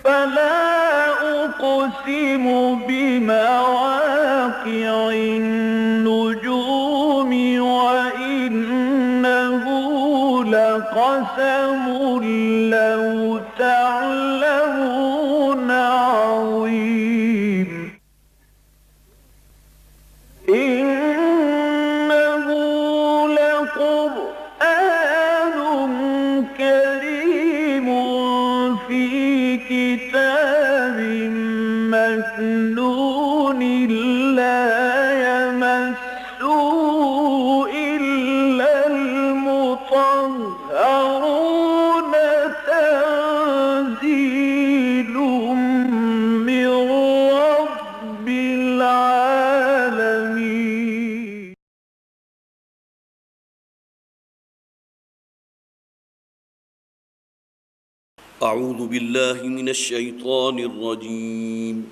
فلا أقسم بمواقع النجوم وإنه لقسم لو تعلمون عظيم إنه لقرآن كريم في كتاب مكنون لا يمسه إلا المطهرون تنزيل من رب العالمين. أعوذ بالله من الشيطان الرجيم.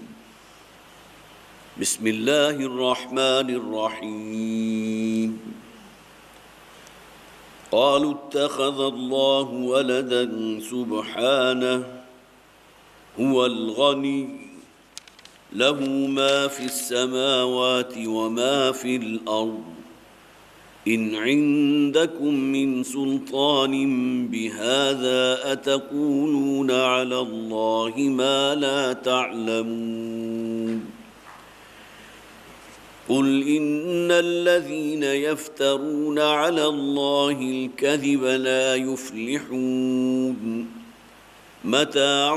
بسم الله الرحمن الرحيم. قالوا اتخذ الله ولدا سبحانه هو الغني له ما في السماوات وما في الأرض إن عندكم من سلطان بهذا أتقولون على الله ما لا تعلمون قل إن الذين يفترون على الله الكذب لا يفلحون متاع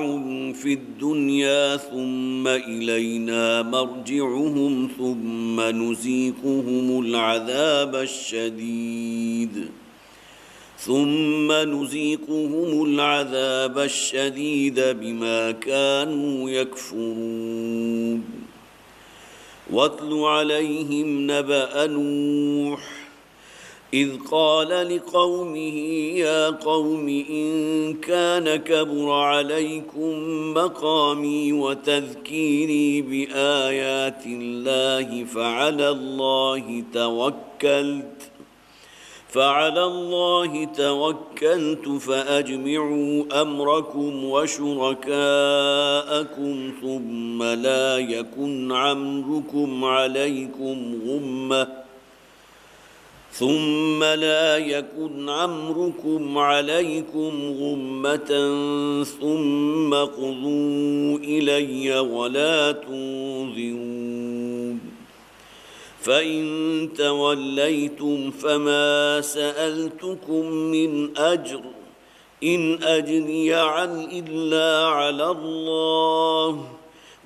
في الدنيا ثم إلينا مرجعهم ثم نذيقهم العذاب الشديد بما كانوا يكفرون واتل عليهم نبأ نوح إذ قال لقومه يا قوم إن كان كبر عليكم مقامي وتذكيري بآيات الله فعلى الله توكلت فأجمعوا أمركم وشركاءكم ثم لا يكن عمركم عليكم غمة ثم قضوا إلي ولا تنظرون فإن توليتم فما سألتكم من أجر إن أجري إلا على الله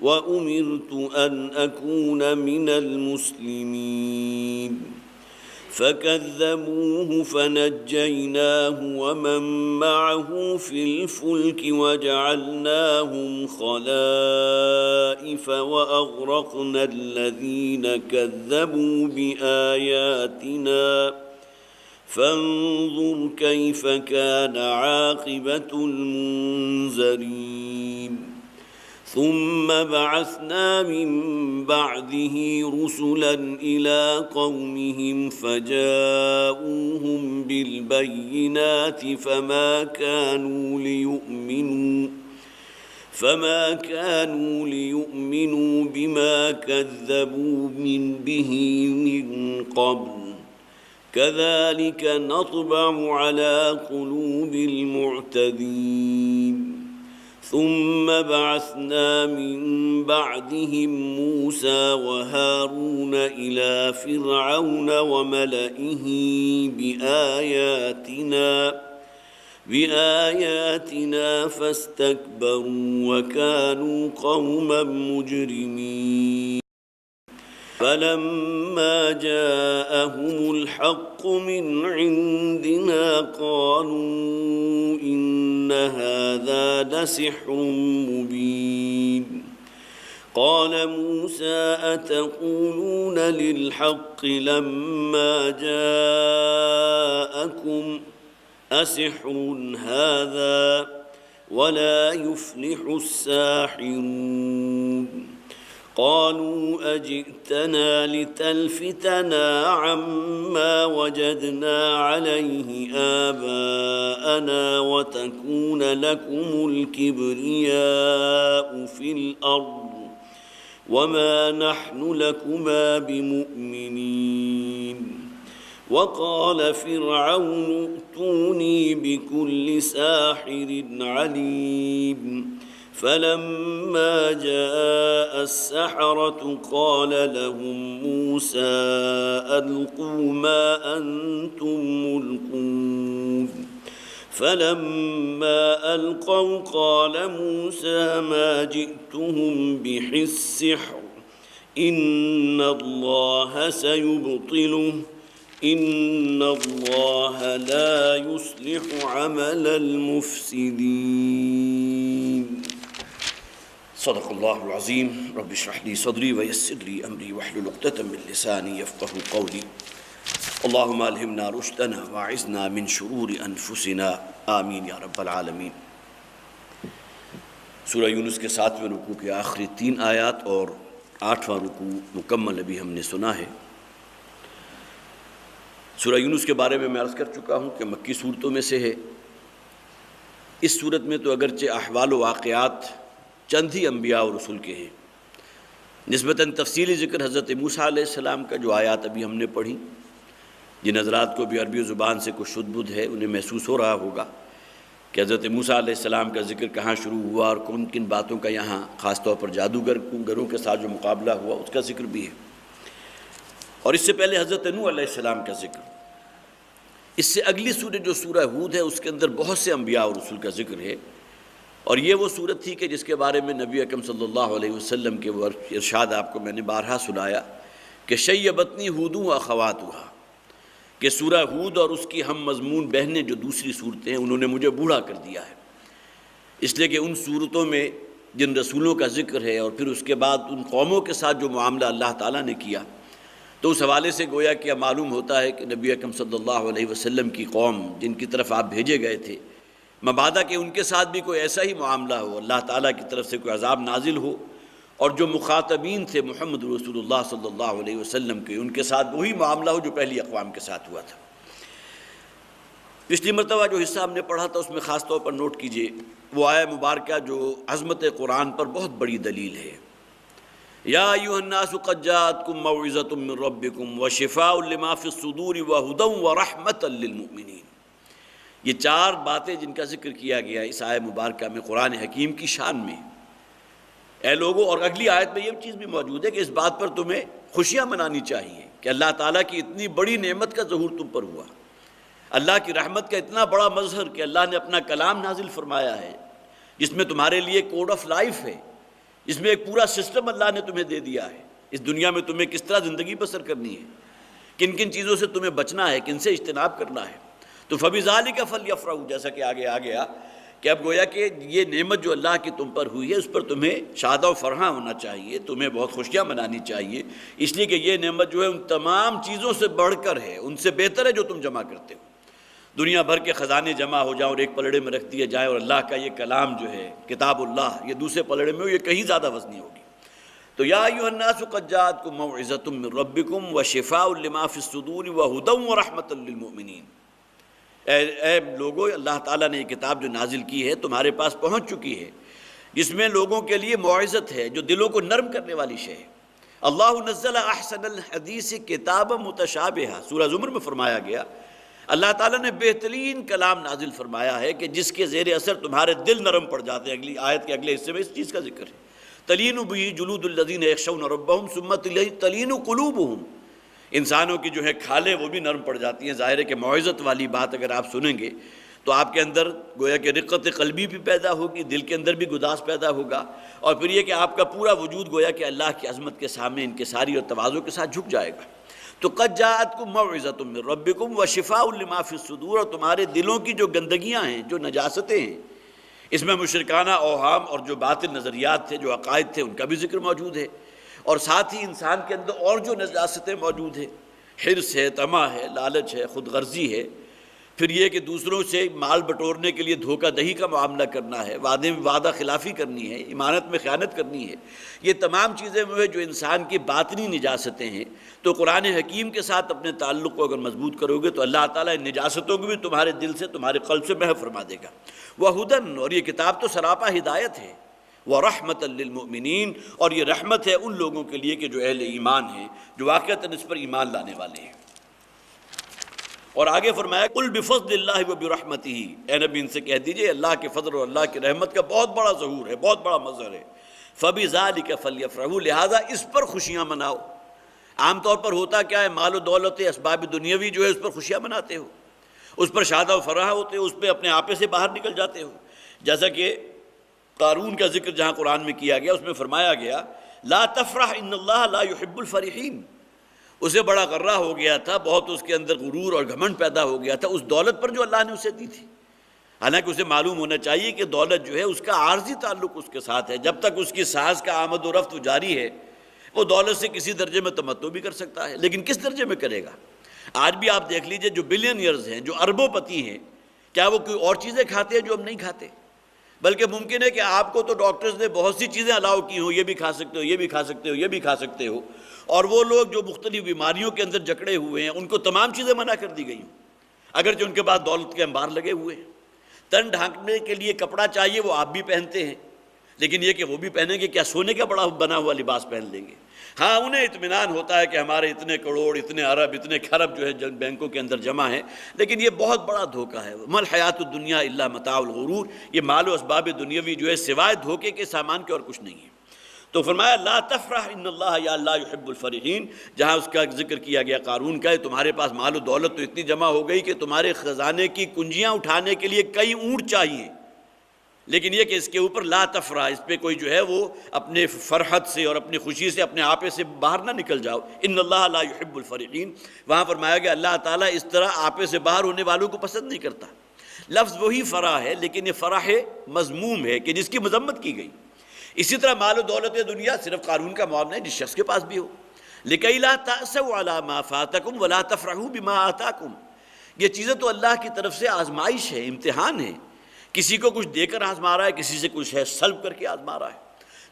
وأمرت أن أكون من المسلمين فكذبوه فنجيناه ومن معه في الفلك وجعلناهم خلائف وأغرقنا الذين كذبوا بآياتنا فانظر كيف كان عاقبة المنذرين ثم بعثنا من بعده رسلا إلى قومهم فجاءوهم بالبينات فما كانوا ليؤمنوا بما كذبوا به من قبل كذلك نطبع على قلوب المعتدين ثم بعثنا من بعدهم موسى وهارون إلى فرعون وملئه بآياتنا فاستكبروا وكانوا قوما مجرمين فلما جاءهم الحق من عندنا قالوا إن هذا لسحر مبين قال موسى أتقولون للحق لما جاءكم أسحر هذا ولا يفلح الساحرون قالوا أجئتنا لتلفتنا عما وجدنا عليه آباءنا وتكون لكم الكبرياء في الأرض وما نحن لكما بمؤمنين وقال فرعون ائتوني بكل ساحر عليم فلما جاء السحرة قال لهم موسى ألقوا ما أنتم ملقون فلما ألقوا قال موسى ما جئتهم به السحر إن الله سيبطله إن الله لا يصلح عمل المفسدين صدق اللہ العظیم رب اشرح لي صدری ويسر لي امری واحلل عقدۃ من لسانی یفقهوا قولی اللهم الہمنا رشدنا واعذنا من شرور انفسنا آمین یا رب العالمین۔ سورہ یونس کے 7ویں رکوع کے آخری 3 آیات اور 8واں رکوع مکمل ابھی ہم نے سنا ہے۔ سورہ یونس کے بارے میں عرض کر چکا ہوں کہ مکی صورتوں میں سے ہے۔ اس صورت میں تو اگرچہ احوال و واقعات چند ہی انبیاء اور رسول کے ہیں، نسبتاً تفصیلی ذکر حضرت موسیٰ علیہ السلام کا جو آیات ابھی ہم نے پڑھی، جن حضرات کو بھی عربی زبان سے کچھ شد بدھ ہے انہیں محسوس ہو رہا ہوگا کہ حضرت موسیٰ علیہ السلام کا ذکر کہاں شروع ہوا اور کن کن باتوں کا یہاں خاص طور پر جادوگروں کے ساتھ جو مقابلہ ہوا اس کا ذکر بھی ہے، اور اس سے پہلے حضرت نوح علیہ السلام کا ذکر۔ اس سے اگلی سورت جو سورہ ہود ہے اس کے اندر بہت سے انبیاء اور رسول کا ذکر ہے، اور یہ وہ صورت تھی کہ جس کے بارے میں نبی اکرم صلی اللہ علیہ وسلم کے وہ ارشاد آپ کو میں نے بارہا سنایا کہ شیبتنی ہود و اخواتها، کہ سورہ ہود اور اس کی ہم مضمون بہنیں جو دوسری صورتیں ہیں انہوں نے مجھے بوڑھا کر دیا ہے، اس لیے کہ ان صورتوں میں جن رسولوں کا ذکر ہے اور پھر اس کے بعد ان قوموں کے ساتھ جو معاملہ اللہ تعالیٰ نے کیا، تو اس حوالے سے گویا کہ معلوم ہوتا ہے کہ نبی اکرم صلی اللہ علیہ وسلم کی قوم جن کی طرف آپ بھیجے گئے تھے، مبادا کہ ان کے ساتھ بھی کوئی ایسا ہی معاملہ ہو، اللہ تعالیٰ کی طرف سے کوئی عذاب نازل ہو، اور جو مخاطبین تھے محمد رسول اللہ صلی اللہ علیہ وسلم کے، ان کے ساتھ وہی معاملہ ہو جو پہلی اقوام کے ساتھ ہوا تھا۔ پچھلی مرتبہ جو حصہ ہم نے پڑھا تھا اس میں خاص طور پر نوٹ کیجئے وہ آیہ مبارکہ جو عظمت قرآن پر بہت بڑی دلیل ہے۔ یا ایھا الناس قد جاءتکم موعظۃ من ربکم وشفاء لما فی الصدور وہدی ورحمۃ للمؤمنین۔ یہ 4 باتیں جن کا ذکر کیا گیا اس آیہ مبارکہ میں قرآن حکیم کی شان میں، اے لوگوں، اور اگلی آیت میں یہ چیز بھی موجود ہے کہ اس بات پر تمہیں خوشیاں منانی چاہیے کہ اللہ تعالیٰ کی اتنی بڑی نعمت کا ظہور تم پر ہوا، اللہ کی رحمت کا اتنا بڑا مظہر کہ اللہ نے اپنا کلام نازل فرمایا ہے جس میں تمہارے لیے کوڈ آف لائف ہے، جس میں ایک پورا سسٹم اللہ نے تمہیں دے دیا ہے، اس دنیا میں تمہیں کس طرح زندگی بسر کرنی ہے، کن کن چیزوں سے تمہیں بچنا ہے، کن سے اجتناب کرنا ہے۔ تو فَبِذَلِكَ فَلْيَفْرَحُوا، جیسا کہ آگے آ گیا کہ اب گویا کہ یہ نعمت جو اللہ کی تم پر ہوئی ہے اس پر تمہیں شاد و فرحاں ہونا چاہیے، تمہیں بہت خوشیاں منانی چاہیے، اس لیے کہ یہ نعمت جو ہے ان تمام چیزوں سے بڑھ کر ہے، ان سے بہتر ہے جو تم جمع کرتے ہو۔ دنیا بھر کے خزانے جمع ہو جائیں اور ایک پلڑے میں رکھ دیے جائیں، اور اللہ کا یہ کلام جو ہے کتاب اللہ یہ دوسرے پلڑے میں ہو، یہ کہیں زیادہ وزنی ہوگی۔ تو یا ایھا الناس قد جاءتکم موعظۃ من ربکم وشفاء لما فی الصدور وہدی ورحمۃ للمؤمنین۔ اے لوگوں، اللہ تعالیٰ نے یہ کتاب جو نازل کی ہے تمہارے پاس پہنچ چکی ہے، جس میں لوگوں کے لیے موعظت ہے، جو دلوں کو نرم کرنے والی شے ہے۔ اللہ نزل احسن الحدیث کتابا متشابہا، سورہ زمر میں فرمایا گیا اللہ تعالیٰ نے بہترین کلام نازل فرمایا ہے کہ جس کے زیر اثر تمہارے دل نرم پڑ جاتے ہیں۔ اگلی آیت کے اگلے حصے میں اس چیز کا ذکر ہے، تلین بہ جلود الذین یخشون ربہم ثم تلین قلوبہم، انسانوں کی جو ہے کھالیں وہ بھی نرم پڑ جاتی ہیں۔ ظاہر ہے کہ موعظت والی بات اگر آپ سنیں گے تو آپ کے اندر گویا کہ رقت قلبی بھی پیدا ہوگی، دل کے اندر بھی گداز پیدا ہوگا، اور پھر یہ کہ آپ کا پورا وجود گویا کہ اللہ کی عظمت کے سامنے انکساری اور تواضع کے ساتھ جھک جائے گا۔ تو قد جاءتکم موعظۃ من ربکم وشفاء لما فی الصدور، اور تمہارے دلوں کی جو گندگیاں ہیں، جو نجاستیں ہیں، اس میں مشرکانہ اوہام اور جو باطل نظریات تھے، جو عقائد تھے، ان کا بھی ذکر موجود ہے، اور ساتھ ہی انسان کے اندر اور جو نجاستیں موجود ہیں، حرص ہے، طمع ہے، لالچ ہے، خود غرضی ہے، پھر یہ کہ دوسروں سے مال بٹورنے کے لیے دھوکہ دہی کا معاملہ کرنا ہے، وعدے میں وعدہ خلافی کرنی ہے، امانت میں خیانت کرنی ہے، یہ تمام چیزیں وہ جو انسان کی باطنی نجاستیں ہیں۔ تو قرآن حکیم کے ساتھ اپنے تعلق کو اگر مضبوط کرو گے تو اللہ تعالیٰ ان نجاستوں کو بھی تمہارے دل سے، تمہارے قلب سے محو فرما دے گا۔ وَہُدًى، اور یہ کتاب تو سراپا ہدایت ہے، وَرَحْمَةً لِّلْمُؤْمِنِينَ، اور یہ رحمت ہے ان لوگوں کے لیے کہ جو اہل ایمان ہیں، جو واقعتاً اس پر ایمان لانے والے ہیں۔ اور آگے فرمایا قُلْ بِفَضْلِ اللَّهِ وَبِرَحْمَتِهِ، اے نبی ان سے کہہ دیجئے اللہ کے فضل اور اللہ کی رحمت کا بہت بڑا ظہور ہے، بہت بڑا مظہر ہے۔ فَبِذَلِكَ فَلْيَفْرَحُوا، لہذا اس پر خوشیاں مناؤ۔ عام طور پر ہوتا کیا ہے، مال و دولت اسباب دنیاوی جو ہے اس پر خوشیاں مناتے ہو، اس پر شاد و فرح ہوتے ہو، اس پہ اپنے آپے سے باہر نکل جاتے ہو۔ جیسا کہ قارون کا ذکر جہاں قرآن میں کیا گیا، اس میں فرمایا گیا لا تفرح ان اللہ لا يحب الفرحین، اسے بڑا غرہ ہو گیا تھا، بہت اس کے اندر غرور اور گھمنڈ پیدا ہو گیا تھا اس دولت پر جو اللہ نے اسے دی تھی۔ حالانکہ اسے معلوم ہونا چاہیے کہ دولت جو ہے اس کا عارضی تعلق اس کے ساتھ ہے، جب تک اس کی ساز کا آمد و رفت جاری ہے وہ دولت سے کسی درجے میں تمتع بھی کر سکتا ہے، لیکن کس درجے میں کرے گا؟ آج بھی آپ دیکھ لیجئے جو بلینئرز ہیں، جو اربوں پتی ہیں، کیا وہ کوئی اور چیزیں کھاتے ہیں جو ہم نہیں کھاتے؟ بلکہ ممکن ہے کہ آپ کو تو ڈاکٹرز نے بہت سی چیزیں الاؤ کی ہوں، یہ بھی کھا سکتے ہو، یہ بھی کھا سکتے ہو، یہ بھی کھا سکتے ہو، اور وہ لوگ جو مختلف بیماریوں کے اندر جکڑے ہوئے ہیں ان کو تمام چیزیں منع کر دی گئی ہوں، اگرچہ ان کے پاس دولت کے انبار لگے ہوئے ہیں۔ تن ڈھانکنے کے لیے کپڑا چاہیے، وہ آپ بھی پہنتے ہیں، لیکن یہ کہ وہ بھی پہنیں گے کیا سونے کا بڑا بنا ہوا لباس پہن لیں گے؟ ہاں انہیں اطمینان ہوتا ہے کہ ہمارے اتنے کروڑ، اتنے ارب، اتنے کھرب جو ہے بینکوں کے اندر جمع ہیں، لیکن یہ بہت بڑا دھوکہ ہے۔ مل حیات الدنیا الا متاع الغرور، یہ مال و اسباب دنیاوی جو ہے سوائے دھوکے کے سامان کے اور کچھ نہیں ہے۔ تو فرمایا لا تفرح ان اللہ یا لا يحب الفرحین، جہاں اس کا ذکر کیا گیا قارون کا، تمہارے پاس مال و دولت تو اتنی جمع ہو گئی کہ تمہارے خزانے کی کنجیاں اٹھانے کے لیے کئی اونٹ چاہیے، لیکن یہ کہ اس کے اوپر لا تفرح، اس پہ کوئی جو ہے وہ اپنے فرحت سے اور اپنی خوشی سے اپنے آپے سے باہر نہ نکل جاؤ۔ ان اللہ لا يحب الفرحین، وہاں فرمایا گیا اللہ تعالیٰ اس طرح آپے سے باہر ہونے والوں کو پسند نہیں کرتا۔ لفظ وہی فرح ہے، لیکن یہ فرح مذموم ہے کہ جس کی مذمت کی گئی۔ اسی طرح مال و دولت دنیا صرف قارون کا معاملہ ہے، جس شخص کے پاس بھی ہو، لِكَيْ لَا تَأْسَوْا عَلَىٰ مَا فَاتَكُمْ وَلَا تَفْرَحُوا بِمَا آتَاكُمْ، یہ چیزیں تو اللہ کی طرف سے آزمائش ہے، امتحان ہے، کسی کو کچھ دے کر آزما رہا ہے، کسی سے کچھ ہے سلب کر کے آزما رہا ہے۔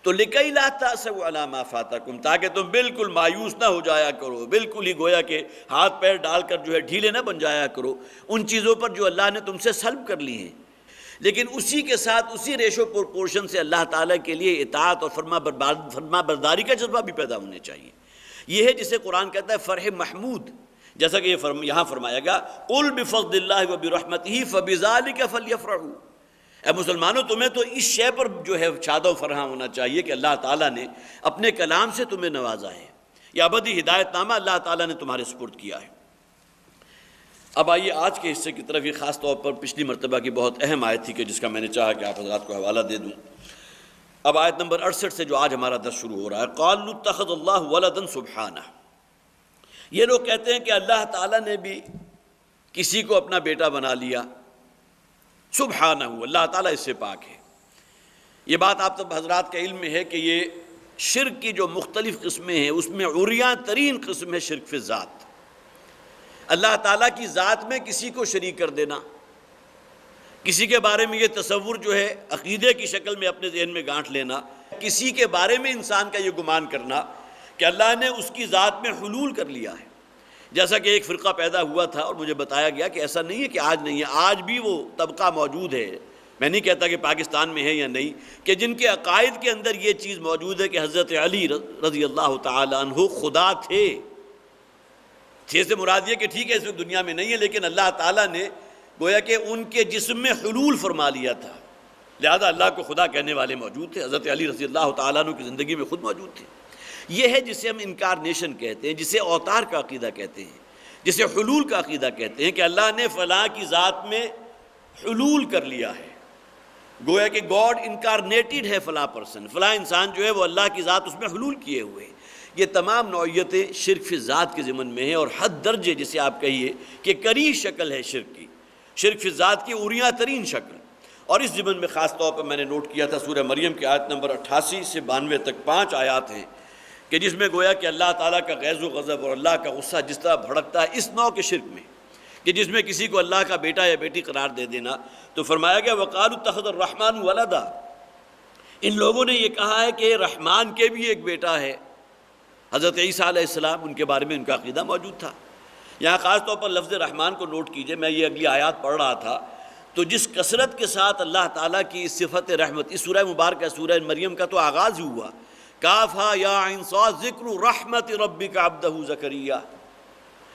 تو لِكَيْ لَا تَأْسَوْا عَلَىٰ مَا فَاتَكُمْ، تاکہ تم بالکل مایوس نہ ہو جایا کرو، بالکل ہی گویا کہ ہاتھ پیر ڈال کر جو ہے ڈھیلے نہ بن جایا کرو ان چیزوں پر جو اللہ نے تم سے سلب کر لی ہیں، لیکن اسی کے ساتھ اسی ریشو پورشن سے اللہ تعالیٰ کے لیے اطاعت اور فرما برداری کا جذبہ بھی پیدا ہونے چاہیے۔ یہ ہے جسے قرآن کہتا ہے فرح محمود، جیسا کہ یہاں فرمایا گیا قُلْ بِفَضْلِ اللَّهِ وَبِرَحْمَتِهِ فَبِذَلِكَ فَلْيَفْرَحُوا، اے مسلمانوں تمہیں تو اس شے پر جو ہے شاد و فرح ہونا چاہیے کہ اللہ تعالیٰ نے اپنے کلام سے تمہیں نوازا ہے، یہ ابدی ہدایت نامہ اللہ تعالیٰ نے تمہارے سپرد کیا ہے۔ اب آئیے آج کے حصے کی طرف، یہ خاص طور پر پچھلی مرتبہ کی بہت اہم آیت تھی کہ جس کا میں نے چاہا کہ آپ حضرات کو حوالہ دے دوں۔ اب آیت نمبر 68 سے جو آج ہمارا درس شروع ہو رہا ہے، قَالُوا اتَّخَذَ اللَّهُ وَلَدًا سُبْحَانَهُ، یہ لوگ کہتے ہیں کہ اللہ تعالیٰ نے بھی کسی کو اپنا بیٹا بنا لیا، سبحانہ، اللہ تعالیٰ اس سے پاک ہے۔ یہ بات آپ سب حضرات کے علم میں ہے کہ یہ شرک کی جو مختلف قسمیں ہیں اس میں عریاں ترین قسم ہے شرک فی الذات، اللہ تعالیٰ کی ذات میں کسی کو شریک کر دینا، کسی کے بارے میں یہ تصور جو ہے عقیدے کی شکل میں اپنے ذہن میں گانٹھ لینا، کسی کے بارے میں انسان کا یہ گمان کرنا کہ اللہ نے اس کی ذات میں حلول کر لیا ہے۔ جیسا کہ ایک فرقہ پیدا ہوا تھا اور مجھے بتایا گیا کہ ایسا نہیں ہے کہ آج نہیں ہے، آج بھی وہ طبقہ موجود ہے، میں نہیں کہتا کہ پاکستان میں ہے یا نہیں، کہ جن کے عقائد کے اندر یہ چیز موجود ہے کہ حضرت علی رضی اللہ تعالی عنہ خدا تھے سے مراد یہ کہ ٹھیک ہے اس وقت دنیا میں نہیں ہے، لیکن اللہ تعالیٰ نے گویا کہ ان کے جسم میں حلول فرما لیا تھا، لہذا اللہ کو خدا کہنے والے موجود تھے، حضرت علی رضی اللہ تعالیٰ عنہ کی زندگی میں خود موجود تھے۔ یہ ہے جسے ہم انکارنیشن کہتے ہیں، جسے اوتار کا عقیدہ کہتے ہیں، جسے حلول کا عقیدہ کہتے ہیں کہ اللہ نے فلاں کی ذات میں حلول کر لیا ہے، گویا کہ گاڈ انکارنیٹڈ ہے فلاں پرسن، فلاں انسان جو ہے وہ اللہ کی ذات اس میں حلول کیے ہوئے ہیں۔ یہ تمام نوعیتیں شرک فی ذات کے ضمن میں ہیں، اور حد درجے جسے آپ کہیے کہ کری شکل ہے شرک کی، شرک فی ذات کی عریاں ترین شکل۔ اور اس ضمن میں خاص طور پر میں نے نوٹ کیا تھا سورہ مریم کی آیت نمبر 88 سے 92 تک 5 آیات ہیں کہ جس میں گویا کہ اللہ تعالیٰ کا غیظ و غضب اور اللہ کا غصہ جس طرح بھڑکتا ہے اس نوع کے شرک میں، کہ جس میں کسی کو اللہ کا بیٹا یا بیٹی قرار دے دینا، تو فرمایا گیا وَقَالُوا اتَّخَذَ الرَّحْمَنُ وَلَدًا، ان لوگوں نے یہ کہا ہے کہ رحمان کے بھی ایک بیٹا ہے۔ حضرت عیسیٰ علیہ السلام، ان کے بارے میں ان کا عقیدہ موجود تھا۔ یہاں خاص طور پر لفظ رحمان کو نوٹ کیجئے، میں یہ اگلی آیات پڑھ رہا تھا تو جس کثرت کے ساتھ اللہ تعالیٰ کی اس صفت رحمت، اس سورہ مبارکہ سورہ مریم کا تو آغاز ہی ہوا، کافھا یا عین صاد ذکر رحمت ربک عبدہ زکریا۔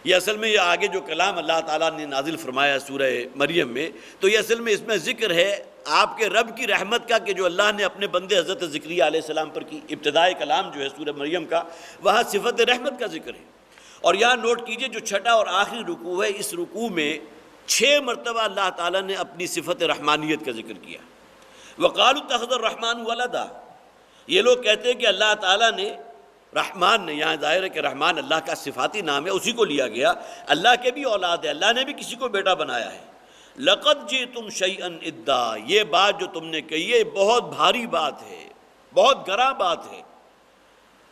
یہ اصل میں یہ آگے جو کلام اللہ تعالیٰ نے نازل فرمایا سورہ مریم میں، تو یہ اصل میں اس میں ذکر ہے آپ کے رب کی رحمت کا کہ جو اللہ نے اپنے بندے حضرت زکریا علیہ السلام پر کی۔ ابتدائی کلام جو ہے سورہ مریم کا، وہاں صفت رحمت کا ذکر ہے۔ اور یہاں نوٹ کیجئے جو چھٹا اور آخری رکوع ہے، اس رکوع میں 6 مرتبہ اللہ تعالیٰ نے اپنی صفت رحمانیت کا ذکر کیا۔ وَقَالُوا اتَّخَذَ الرَّحْمَنُ وَلَدًا، یہ لوگ کہتے ہیں کہ اللہ تعالیٰ نے، رحمان نے، یہاں ظاہر ہے کہ رحمان اللہ کا صفاتی نام ہے، اسی کو لیا گیا، اللہ کے بھی اولاد ہے، اللہ نے بھی کسی کو بیٹا بنایا ہے۔ لَقَدْ جِئْتُمْ شَيْئًا إِدًّا، یہ بات جو تم نے کہی ہے بہت بھاری بات ہے، بہت گراں بات ہے۔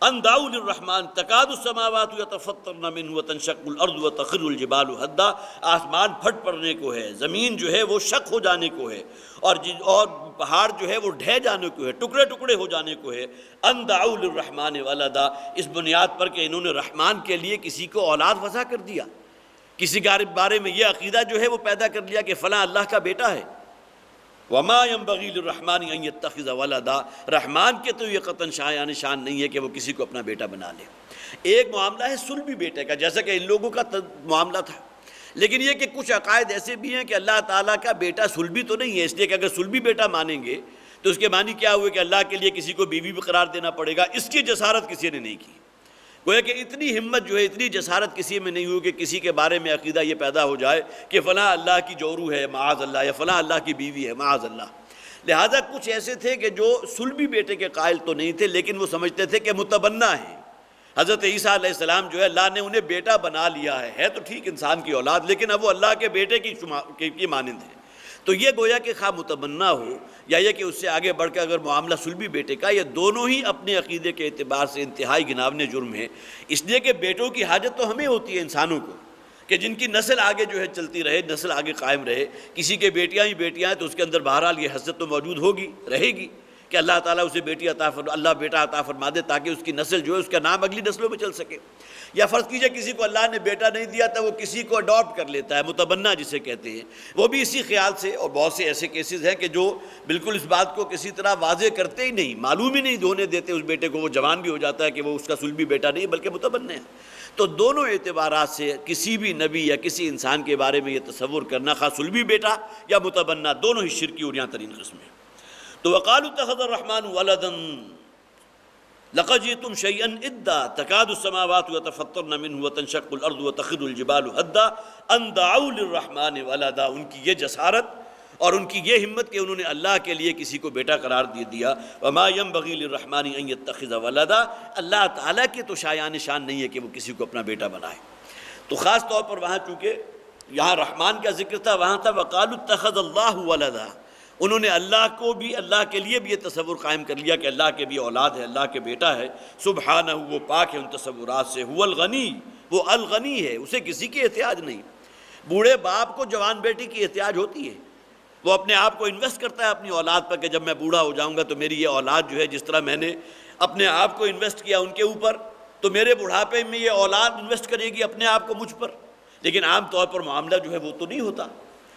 ان دعوا للرحمن تکاد السماوات یتفطرن منہ وتنشق الارض وتخر الجبال حدا، آسمان پھٹ پڑنے کو ہے، زمین جو ہے وہ شق ہو جانے کو ہے، اور پہاڑ جو ہے وہ ڈھہ جانے کو ہے، ٹکڑے ٹکڑے ہو جانے کو ہے۔ ان دعوا للرحمن ولدا، اس بنیاد پر کہ انہوں نے رحمان کے لیے کسی کو اولاد وضع کر دیا، کسی کے بارے میں یہ عقیدہ جو ہے وہ پیدا کر لیا کہ فلاں اللہ کا بیٹا ہے۔ وما ينبغي للرحمن ان يتخذ ولدا، رحمان کے تو یہ قطعاً شایان شان نہیں ہے کہ وہ کسی کو اپنا بیٹا بنا لے۔ ایک معاملہ ہے صلبی بیٹے کا، جیسا کہ ان لوگوں کا معاملہ تھا، لیکن یہ کہ کچھ عقائد ایسے بھی ہیں کہ اللہ تعالیٰ کا بیٹا صلبی تو نہیں ہے، اس لیے کہ اگر صلبی بیٹا مانیں گے تو اس کے معنی کیا ہوئے کہ اللہ کے لیے کسی کو بیوی بھی قرار دینا پڑے گا۔ اس کی جسارت کسی نے نہیں کی، گویا کہ اتنی ہمت جو ہے، اتنی جسارت کسی میں نہیں ہوئی کہ کسی کے بارے میں عقیدہ یہ پیدا ہو جائے کہ فلاں اللہ کی جورو ہے معاذ اللہ، یا فلاں اللہ کی بیوی ہے معاذ اللہ۔ لہٰذا کچھ ایسے تھے کہ جو صلبی بیٹے کے قائل تو نہیں تھے، لیکن وہ سمجھتے تھے کہ متبنہ ہیں۔ حضرت عیسیٰ علیہ السلام جو ہے اللہ نے انہیں بیٹا بنا لیا ہے تو ٹھیک انسان کی اولاد، لیکن اب وہ اللہ کے بیٹے کی مانند ہے۔ تو یہ گویا کہ خواہ متبنہ ہو یا یہ کہ اس سے آگے بڑھ کر اگر معاملہ صلبی بیٹے کا، یہ دونوں ہی اپنے عقیدے کے اعتبار سے انتہائی گناونے جرم ہیں۔ اس لیے کہ بیٹوں کی حاجت تو ہمیں ہوتی ہے انسانوں کو، کہ جن کی نسل آگے جو ہے چلتی رہے، نسل آگے قائم رہے۔ کسی کے بیٹیاں ہی بیٹیاں ہیں تو اس کے اندر بہرحال یہ حسرت تو موجود ہوگی، رہے گی کہ اللہ تعالیٰ اسے بیٹی اللہ بیٹا عطا فرما دے تاکہ اس کی نسل جو ہے اس کا نام اگلی نسلوں میں چل سکے۔ یا فرض کیجئے کسی کو اللہ نے بیٹا نہیں دیا تو وہ کسی کو اڈاپٹ کر لیتا ہے، متبنہ جسے کہتے ہیں، وہ بھی اسی خیال سے۔ اور بہت سے ایسے کیسز ہیں کہ جو بالکل اس بات کو کسی طرح واضح کرتے ہی نہیں، معلوم ہی نہیں ہونے دیتے اس بیٹے کو، وہ جوان بھی ہو جاتا ہے کہ وہ اس کا صلبی بیٹا نہیں بلکہ متبنہ ہے۔ تو دونوں اعتبارات سے کسی بھی نبی یا کسی انسان کے بارے میں یہ تصور کرنا، خاص صلبی بیٹا یا متبنہ، دونوں ہی شرکی اور یہاں ترین قسم ہیں۔ تو وقالوا اتخذ الرحمن ولدا لقد جئتم شيئا إدا تكاد السماوات يتفطرن منه وتنشق الارض وتخر الجبال هدا ان دعوا للرحمن ولدا، ان کی یہ جسارت اور ان کی یہ ہمت کہ انہوں نے اللہ کے لیے کسی کو بیٹا قرار دے دیا۔ وما ينبغي للرحمن ان يتخذ ولدا، اللہ تعالیٰ کی تو شایان شان نہیں ہے کہ وہ کسی کو اپنا بیٹا بنائے۔ تو خاص طور پر وہاں چونکہ یہاں رحمان کا ذکر تھا، وہاں تھا وقالوا اتخذ اللہ ولدا، انہوں نے اللہ کو بھی، اللہ کے لیے بھی یہ تصور قائم کر لیا کہ اللہ کے بھی اولاد ہے، اللہ کے بیٹا ہے۔ سبحانہ، وہ پاک ہے ان تصورات سے۔ هو الغنی، وہ الغنی ہے، اسے کسی کی احتیاج نہیں۔ بوڑھے باپ کو جوان بیٹی کی احتیاج ہوتی ہے، وہ اپنے آپ کو انویسٹ کرتا ہے اپنی اولاد پر کہ جب میں بوڑھا ہو جاؤں گا تو میری یہ اولاد جو ہے، جس طرح میں نے اپنے آپ کو انویسٹ کیا ان کے اوپر، تو میرے بڑھاپے میں یہ اولاد انویسٹ کرے گی اپنے آپ کو مجھ پر۔ لیکن عام طور پر معاملہ جو ہے وہ تو نہیں ہوتا،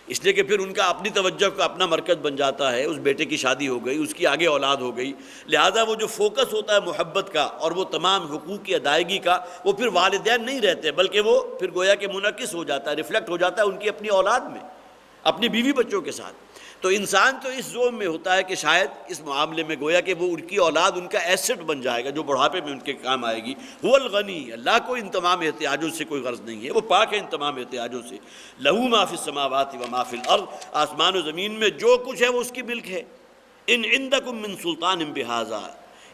اس لیے کہ پھر ان کا اپنی توجہ کا اپنا مرکز بن جاتا ہے۔ اس بیٹے کی شادی ہو گئی، اس کی آگے اولاد ہو گئی، لہٰذا وہ جو فوکس ہوتا ہے محبت کا اور وہ تمام حقوق کی ادائیگی کا، وہ پھر والدین نہیں رہتے، بلکہ وہ پھر گویا کہ منعکس ہو جاتا ہے، ریفلیکٹ ہو جاتا ہے ان کی اپنی اولاد میں، اپنی بیوی بچوں کے ساتھ۔ تو انسان تو اس زوم میں ہوتا ہے کہ شاید اس معاملے میں گویا کہ وہ ان کی اولاد ان کا ایسٹ بن جائے گا جو بڑھاپے میں ان کے کام آئے گی۔ هو الغنی، اللہ کو ان تمام احتیاجوں سے کوئی غرض نہیں ہے، وہ پاک ہے ان تمام احتیاجوں سے۔ لہو ما فی السماوات و ما فی الارض، آسمان و زمین میں جو کچھ ہے وہ اس کی ملک ہے۔ ان عندکم من سلطان بہذا،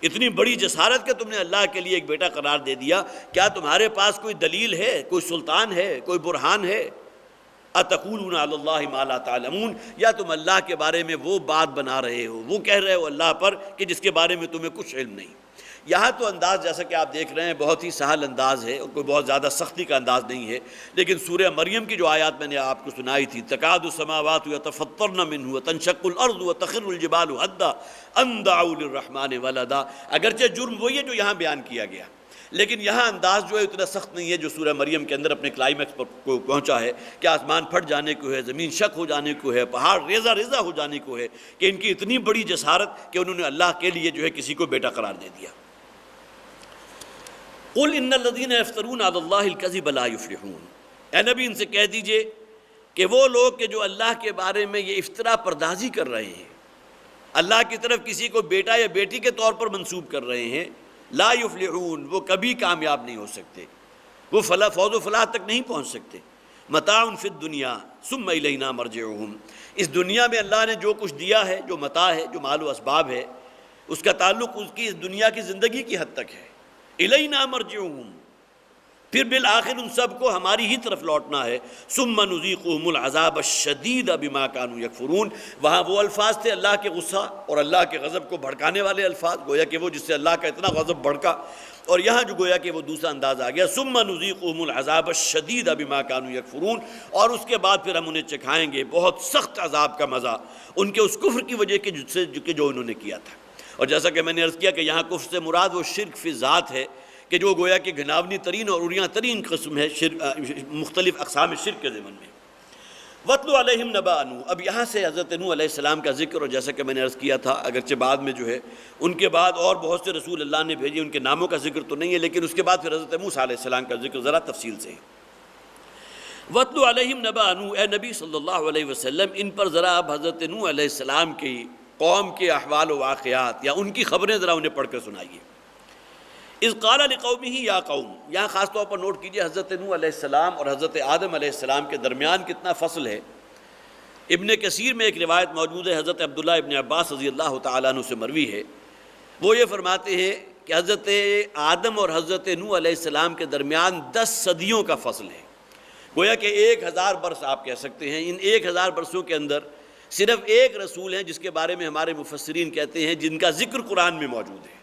اتنی بڑی جسارت کہ تم نے اللہ کے لیے ایک بیٹا قرار دے دیا، کیا تمہارے پاس کوئی دلیل ہے، کوئی سلطان ہے، کوئی برہان ہے؟ اتقولون علی اللہ ما لا تعلمون، یا تم اللہ کے بارے میں وہ بات بنا رہے ہو، وہ کہہ رہے ہو اللہ پر کہ جس کے بارے میں تمہیں کچھ علم نہیں۔ یہاں تو انداز جیسا کہ آپ دیکھ رہے ہیں بہت ہی سہل انداز ہے اور کوئی بہت زیادہ سختی کا انداز نہیں ہے، لیکن سورہ مریم کی جو آیات میں نے آپ کو سنائی تھی، تکاد السماوات یتفطرن منہ وتنشق الارض وتخر الجبال ہدا ان دعوا للرحمن ولدا، اگرچہ جرم وہی ہے جو یہاں بیان کیا گیا، لیکن یہاں انداز جو ہے اتنا سخت نہیں ہے جو سورہ مریم کے اندر اپنے کلائمیکس پر کو پہنچا ہے کہ آسمان پھٹ جانے کو ہے، زمین شک ہو جانے کو ہے، پہاڑ ریزہ ریزہ ہو جانے کو ہے، کہ ان کی اتنی بڑی جسارت کہ انہوں نے اللہ کے لیے جو ہے کسی کو بیٹا قرار دے دیا۔ قل ان الذین یفترون علی اللہ الکذب لا یفلحون، اے نبی ان سے کہہ دیجئے کہ وہ لوگ کہ جو اللہ کے بارے میں یہ افطرا پردازی کر رہے ہیں، اللہ کی طرف کسی کو بیٹا یا بیٹی کے طور پر منسوب کر رہے ہیں، لا یفلحون، وہ کبھی کامیاب نہیں ہو سکتے، وہ فوز و فلاح تک نہیں پہنچ سکتے۔ متاع فی الدنیا ثم الینا مرجعہم، اس دنیا میں اللہ نے جو کچھ دیا ہے، جو متاع ہے، جو مال و اسباب ہے، اس کا تعلق اس کی اس دنیا کی زندگی کی حد تک ہے۔ الینا مرجعہم، پھر بالآخر ان سب کو ہماری ہی طرف لوٹنا ہے۔ ثم نذیقہم العذاب الشدید بما کانوا یکفرون، وہاں وہ الفاظ تھے اللہ کے غصہ اور اللہ کے غضب کو بھڑکانے والے الفاظ، گویا کہ وہ جس سے اللہ کا اتنا غضب بھڑکا، اور یہاں جو گویا کہ وہ دوسرا انداز آ گیا، ثم نذیقہم العذاب الشدید بما کانوا یکفرون، اور اس کے بعد پھر ہم انہیں چکھائیں گے بہت سخت عذاب کا مزہ ان کے اس کفر کی وجہ کے جو انہوں نے کیا تھا۔ اور جیسا کہ میں نے عرض کیا کہ یہاں کفر سے مراد وہ شرک فی ذات ہے کہ جو گویا کہ گھناونی ترین اور اریاں ترین قسم ہے مختلف اقسام شرک کے ضمن میں۔ وَاتْلُ عَلَيْهِمْ نَبَأَ نُوحٍ، اب یہاں سے حضرت نوح علیہ السلام کا ذکر، اور جیسا کہ میں نے عرض کیا تھا اگرچہ بعد میں جو ہے ان کے بعد اور بہت سے رسول اللہ نے بھیجے، ان کے ناموں کا ذکر تو نہیں ہے، لیکن اس کے بعد پھر حضرت موسیٰ علیہ السلام کا ذکر ذرا تفصیل سے ہے۔ وَاتْلُ عَلَيْهِمْ نَبَأَ نُوحٍ، اے نبی صلی اللہ علیہ وسلم ان پر ذرا اب حضرت نوح علیہ السلام کی قوم کے احوال و واقعات یا ان کی خبریں ذرا انہیں پڑھ کر سنائیے۔ اذ قال لقومہ یا قوم، یہاں خاص طور پر نوٹ کیجئے حضرت نوح علیہ السلام اور حضرت آدم علیہ السلام کے درمیان کتنا فصل ہے۔ ابن کثیر میں ایک روایت موجود ہے، حضرت عبداللہ ابن عباس رضی اللہ تعالیٰ عنہ سے مروی ہے، وہ یہ فرماتے ہیں کہ حضرت آدم اور حضرت نوح علیہ السلام کے درمیان 10 صدیوں کا فصل ہے، گویا کہ 1000 برس آپ کہہ سکتے ہیں۔ ان 1000 برسوں کے اندر صرف ایک رسول ہیں جس کے بارے میں ہمارے مفسرین کہتے ہیں جن کا ذکر قرآن میں موجود ہے،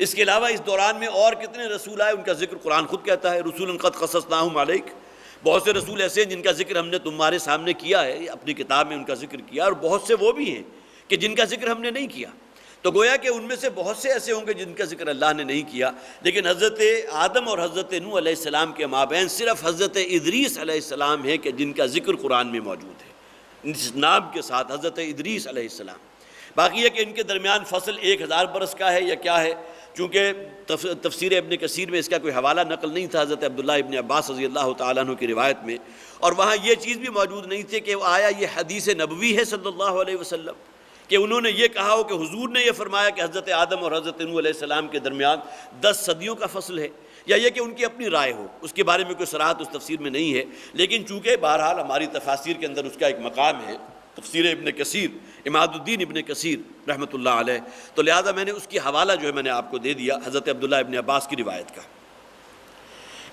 اس کے علاوہ اس دوران میں اور کتنے رسول آئے ان کا ذکر قرآن خود کہتا ہے، رسول قد قصصناہم علیک، بہت سے رسول ایسے ہیں جن کا ذکر ہم نے تمہارے سامنے کیا ہے، اپنی کتاب میں ان کا ذکر کیا، اور بہت سے وہ بھی ہیں کہ جن کا ذکر ہم نے نہیں کیا، تو گویا کہ ان میں سے بہت سے ایسے ہوں گے جن کا ذکر اللہ نے نہیں کیا، لیکن حضرت آدم اور حضرت نوح علیہ السلام کے مابین صرف حضرت ادریس علیہ السلام ہے کہ جن کا ذکر قرآن میں موجود ہے اس نام کے ساتھ، حضرت ادریس علیہ السلام۔ باقی ہے کہ ان کے درمیان فصل 1000 برس کا ہے یا کیا ہے، چونکہ تفسیر ابن کثیر میں اس کا کوئی حوالہ نقل نہیں تھا حضرت عبداللہ ابن عباس رضی اللہ تعالیٰ عنہ کی روایت میں، اور وہاں یہ چیز بھی موجود نہیں تھی کہ آیا یہ حدیث نبوی ہے صلی اللہ علیہ وسلم کہ انہوں نے یہ کہا ہو کہ حضور نے یہ فرمایا کہ حضرت آدم اور حضرت نوح علیہ السلام کے درمیان 10 صدیوں کا فصل ہے، یا یہ کہ ان کی اپنی رائے ہو، اس کے بارے میں کوئی صراحت اس تفسیر میں نہیں ہے، لیکن چونکہ بہرحال ہماری تفاسیر کے اندر اس کا ایک مقام ہے، تفسیر ابن کثیر اماد الدین ابن کثیر رحمۃ اللہ علیہ، تو لہذا میں نے اس کی حوالہ جو ہے میں نے آپ کو دے دیا حضرت عبداللہ ابن عباس کی روایت کا۔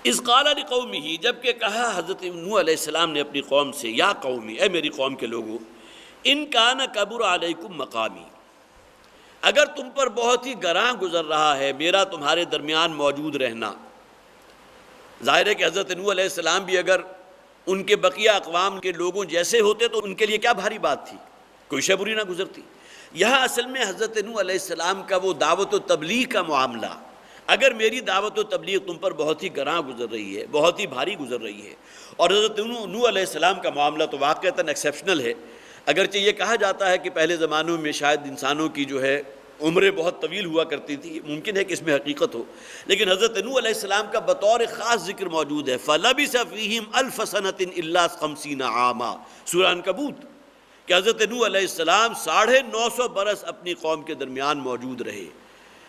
اذ قال لقومہ، جبکہ کہا حضرت نوح علیہ السلام نے اپنی قوم سے، یا قومی، اے میری قوم کے لوگوں، ان کان کبر علیکم مقامی، اگر تم پر بہت ہی گراں گزر رہا ہے میرا تمہارے درمیان موجود رہنا۔ ظاہر ہے کہ حضرت نوح علیہ السلام بھی اگر ان کے بقیہ اقوام کے لوگوں جیسے ہوتے تو ان کے لیے کیا بھاری بات تھی، کوئی شے بری نہ گزرتی۔ یہاں اصل میں حضرت نوح علیہ السلام کا وہ دعوت و تبلیغ کا معاملہ، اگر میری دعوت و تبلیغ تم پر بہت ہی گراں گزر رہی ہے، بہت ہی بھاری گزر رہی ہے، اور حضرت نوح علیہ السلام کا معاملہ تو واقعتاً ایکسیپشنل ہے، اگرچہ یہ کہا جاتا ہے کہ پہلے زمانوں میں شاید انسانوں کی جو ہے عمریں بہت طویل ہوا کرتی تھی، ممکن ہے کہ اس میں حقیقت ہو، لیکن حضرت نوح علیہ السلام کا بطور خاص ذکر موجود ہے، فَلَبِثَ فِيهِمْ أَلْفَ سَنَةٍ إِلَّا 50 عَامًا، سورہ عنکبوت، کہ حضرت نوح علیہ السلام 950 برس اپنی قوم کے درمیان موجود رہے،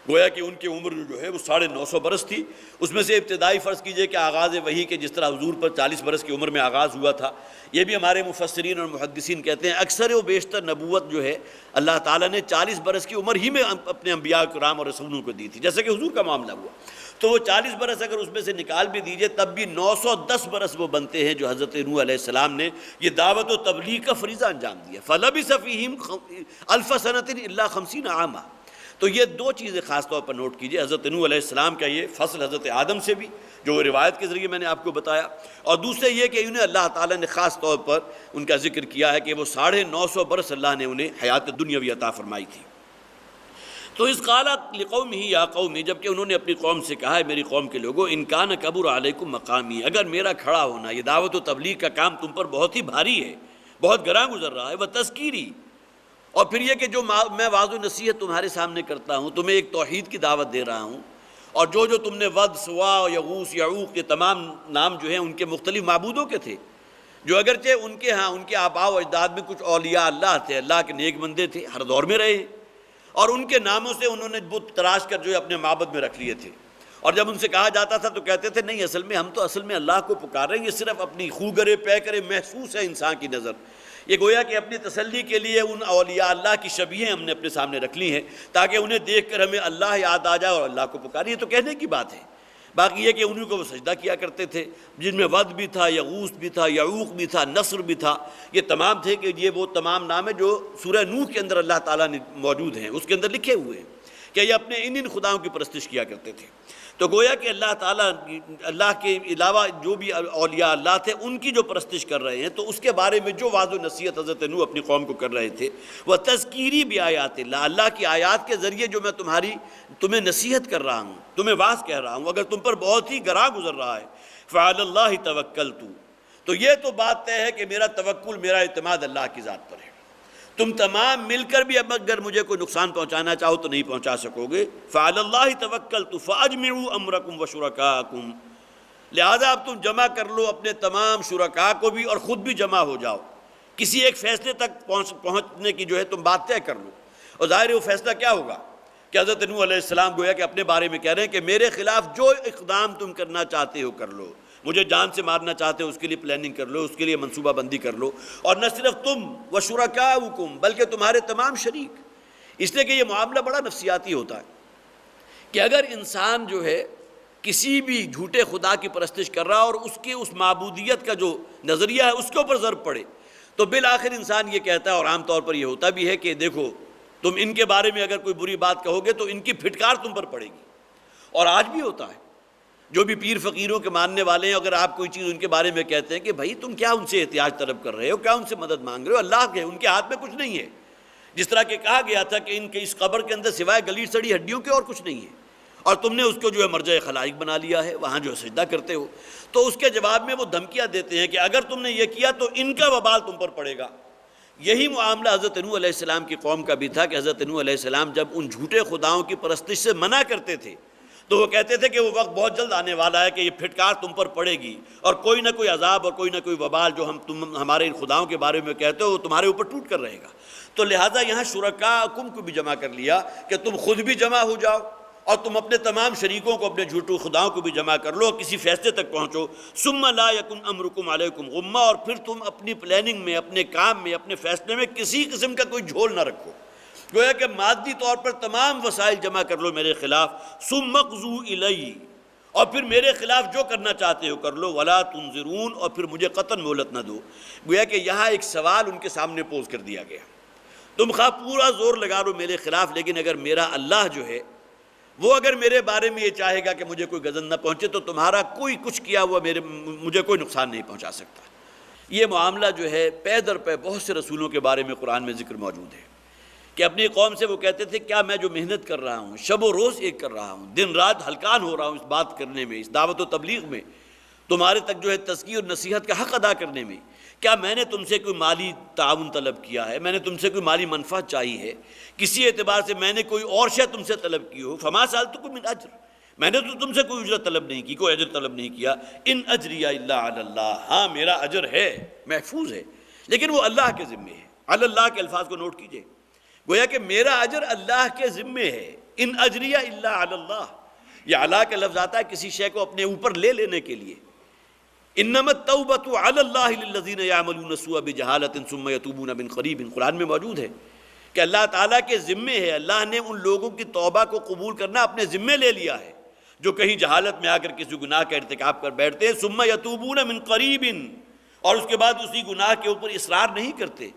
گویا کہ ان کی عمر جو ہے وہ 950 برس تھی، اس میں سے ابتدائی فرض کیجئے کہ آغاز وحی کے جس طرح حضور پر 40 برس کی عمر میں آغاز ہوا تھا، یہ بھی ہمارے مفسرین اور محدثین کہتے ہیں اکثر و بیشتر نبوت جو ہے اللہ تعالیٰ نے 40 برس کی عمر ہی میں اپنے انبیاء کرام اور رسولوں کو دی تھی، جیسے کہ حضور کا معاملہ ہوا، تو وہ 40 برس اگر اس میں سے نکال بھی دیجئے تب بھی 910 برس وہ بنتے ہیں جو حضرت نوح علیہ السلام نے یہ دعوت و تبلیغ کا فریضہ انجام دیا۔ فَلَبِثَ فِيهِمْ أَلْفَ سَنَةٍ إِلَّا 50 عَامًا، تو یہ دو چیزیں خاص طور پر نوٹ کیجئے، حضرت نوح علیہ السلام کا یہ فصل حضرت آدم سے بھی جو روایت کے ذریعے میں نے آپ کو بتایا، اور دوسرے یہ کہ انہیں اللہ تعالیٰ نے خاص طور پر ان کا ذکر کیا ہے کہ وہ 950 برس اللہ نے انہیں حیات دنیاوی عطا فرمائی تھی۔ تو اس قالت لقومہ یا قومی، جب کہ انہوں نے اپنی قوم سے کہا ہے میری قوم کے لوگوں، ان کان کبر علیکم مقامی، اگر میرا کھڑا ہونا، یہ دعوت و تبلیغ کا کام تم پر بہت ہی بھاری ہے، بہت گراں گزر رہا ہے، وہ تذکیری، اور پھر یہ کہ جو میں واعظ و نصیحت تمہارے سامنے کرتا ہوں، تمہیں ایک توحید کی دعوت دے رہا ہوں، اور جو تم نے ود، سوا، یغوث، یعوق یہ تمام نام جو ہیں ان کے مختلف معبودوں کے تھے، جو اگرچہ ان کے ہاں ان کے آباء و اجداد میں کچھ اولیاء اللہ تھے، اللہ کے نیک بندے تھے، ہر دور میں رہے، اور ان کے ناموں سے انہوں نے بت تراش کر جو اپنے معبد میں رکھ لیے تھے، اور جب ان سے کہا جاتا تھا تو کہتے تھے نہیں، اصل میں اللہ کو پکار رہے ہیں، یہ صرف اپنی خو گرے پے کرے محسوس ہے انسان کی نظر، یہ گویا کہ اپنی تسلی کے لیے ان اولیاء اللہ کی شبیہیں ہم نے اپنے سامنے رکھ لی ہیں تاکہ انہیں دیکھ کر ہمیں اللہ یاد آ جائے اور اللہ کو پکاری، یہ تو کہنے کی بات ہے۔ باقی یہ کہ انہیں کو وہ سجدہ کیا کرتے تھے، جن میں ود بھی تھا، یغوث بھی تھا، یعوق بھی تھا، نصر بھی تھا، یہ تمام تھے کہ یہ وہ تمام نام ہیں جو سورہ نوح کے اندر اللہ تعالیٰ نے موجود ہیں، اس کے اندر لکھے ہوئے ہیں کہ یہ اپنے ان خداؤں کی پرستش کیا کرتے تھے۔ تو گویا کہ اللہ تعالیٰ اللہ کے علاوہ جو بھی اولیاء اللہ تھے ان کی جو پرستش کر رہے ہیں، تو اس کے بارے میں جو واضح نصیحت حضرت نوح اپنی قوم کو کر رہے تھے، وہ تذکیری بھی آیات اللہ کی آیات کے ذریعے جو میں تمہیں نصیحت کر رہا ہوں، تمہیں واعظ کہہ رہا ہوں، اگر تم پر بہت ہی گراں گزر رہا ہے، فعلی اللہ توکلت، تو یہ تو بات طے ہے کہ میرا توکل، میرا اعتماد اللہ کی ذات پر ہے۔ تم تمام مل کر بھی اب اگر مجھے کوئی نقصان پہنچانا چاہو تو نہیں پہنچا سکو گے۔ فعلی اللہ توکلت فاجمعوا امرکم وشرکاءکم، لہذا اب تم جمع کر لو اپنے تمام شرکاء کو بھی اور خود بھی جمع ہو جاؤ، کسی ایک فیصلے تک پہنچنے کی جو ہے تم بات طے کر لو۔ اور ظاہر ہے وہ فیصلہ کیا ہوگا کہ حضرت نوح علیہ السلام گویا کہ اپنے بارے میں کہہ رہے ہیں کہ میرے خلاف جو اقدام تم کرنا چاہتے ہو کر لو، مجھے جان سے مارنا چاہتے ہو اس کے لیے پلاننگ کر لو، اس کے لیے منصوبہ بندی کر لو، اور نہ صرف تم وشرکاؤکم بلکہ تمہارے تمام شریک۔ اس لیے کہ یہ معاملہ بڑا نفسیاتی ہوتا ہے کہ اگر انسان جو ہے کسی بھی جھوٹے خدا کی پرستش کر رہا اور اس کی اس معبودیت کا جو نظریہ ہے اس کے اوپر ضرب پڑے تو بالآخر انسان یہ کہتا ہے، اور عام طور پر یہ ہوتا بھی ہے کہ دیکھو تم ان کے بارے میں اگر کوئی بری بات کہو گے تو ان کی پھٹکار تم پر پڑے گی۔ اور آج بھی ہوتا ہے، جو بھی پیر فقیروں کے ماننے والے ہیں، اگر آپ کوئی چیز ان کے بارے میں کہتے ہیں کہ بھائی تم کیا ان سے احتیاج طلب کر رہے ہو، کیا ان سے مدد مانگ رہے ہو، اللہ کے ان کے ہاتھ میں کچھ نہیں ہے، جس طرح کہ کہا گیا تھا کہ ان کے اس قبر کے اندر سوائے گلیٹ سڑی ہڈیوں کے اور کچھ نہیں ہے، اور تم نے اس کو جو ہے مرجع خلائق بنا لیا ہے، وہاں جو ہے سجدہ کرتے ہو۔ تو اس کے جواب میں وہ دھمکیاں دیتے ہیں کہ اگر تم نے یہ کیا تو ان کا وبال تم پر پڑے گا۔ یہی معاملہ حضرت نوح علیہ السلام کی قوم کا بھی تھا کہ حضرت نوح علیہ السلام جب ان جھوٹے خداؤں کی پرستش سے منع کرتے تھے تو وہ کہتے تھے کہ وہ وقت بہت جلد آنے والا ہے کہ یہ پھٹکار تم پر پڑے گی، اور کوئی نہ کوئی عذاب اور کوئی نہ کوئی وبال جو تم ہمارے ان خداؤں کے بارے میں کہتے ہو وہ تمہارے اوپر ٹوٹ کر رہے گا۔ تو لہٰذا یہاں شرکاءکم کو بھی جمع کر لیا کہ تم خود بھی جمع ہو جاؤ اور تم اپنے تمام شریکوں کو، اپنے جھوٹے خداؤں کو بھی جمع کر لو، کسی فیصلے تک پہنچو۔ ثم لا یکن امرکم علیکم غمہ، اور پھر تم اپنی پلاننگ میں، اپنے کام میں، اپنے فیصلے میں کسی قسم کا کوئی جھول نہ رکھو، گویا کہ مادی طور پر تمام وسائل جمع کر لو میرے خلاف۔ ثم اقضوا الی، اور پھر میرے خلاف جو کرنا چاہتے ہو کر لو، ولا تنظرون، اور پھر مجھے قطعاً مہلت نہ دو۔ گویا کہ یہاں ایک سوال ان کے سامنے پوز کر دیا گیا، تم خواہ پورا زور لگا لو میرے خلاف، لیکن اگر میرا اللہ جو ہے وہ اگر میرے بارے میں یہ چاہے گا کہ مجھے کوئی غضب نہ پہنچے تو تمہارا کوئی کچھ کیا ہوا مجھے کوئی نقصان نہیں پہنچا سکتا۔ یہ معاملہ جو ہے پے در پے بہت سے رسولوں کے بارے میں قرآن میں ذکر موجود ہے کہ اپنی قوم سے وہ کہتے تھے کیا میں جو محنت کر رہا ہوں، شب و روز ایک کر رہا ہوں، دن رات ہلکان ہو رہا ہوں اس بات کرنے میں، اس دعوت و تبلیغ میں، تمہارے تک جو ہے تذکیر اور نصیحت کا حق ادا کرنے میں، کیا میں نے تم سے کوئی مالی تعاون طلب کیا ہے، میں نے تم سے کوئی مالی منفعت چاہی ہے، کسی اعتبار سے میں نے کوئی اور شے تم سے طلب کی ہو؟ فما سألتکم من اجر، میں نے تو تم سے کوئی اجرت طلب نہیں کی، کوئی اجر طلب نہیں کیا۔ ان اجری الا علی اللہ، ہاں میرا اجر ہے، محفوظ ہے، لیکن وہ اللہ کے ذمے ہے۔ علی اللہ کے الفاظ کو نوٹ کیجئے، گویا کہ میرا اجر اللہ کے ذمے ہے۔ ان اجری الا علی اللہ، یہ اللہ کا لفظ آتا ہے کسی شے کو اپنے اوپر لے لینے کے لیے۔ انما التوبۃ علی اللہ للذین یعملون السوء بجہالۃ ثم یتوبون من قریب، قرآن میں موجود ہے کہ اللہ تعالیٰ کے ذمے ہے، اللہ نے ان لوگوں کی توبہ کو قبول کرنا اپنے ذمے لے لیا ہے جو کہیں جہالت میں آ کر کسی گناہ کا ارتکاب کر بیٹھتے ہیں، ثم یتوبون من قریب، اور اس کے بعد اسی گناہ کے اوپر اصرار نہیں کرتے،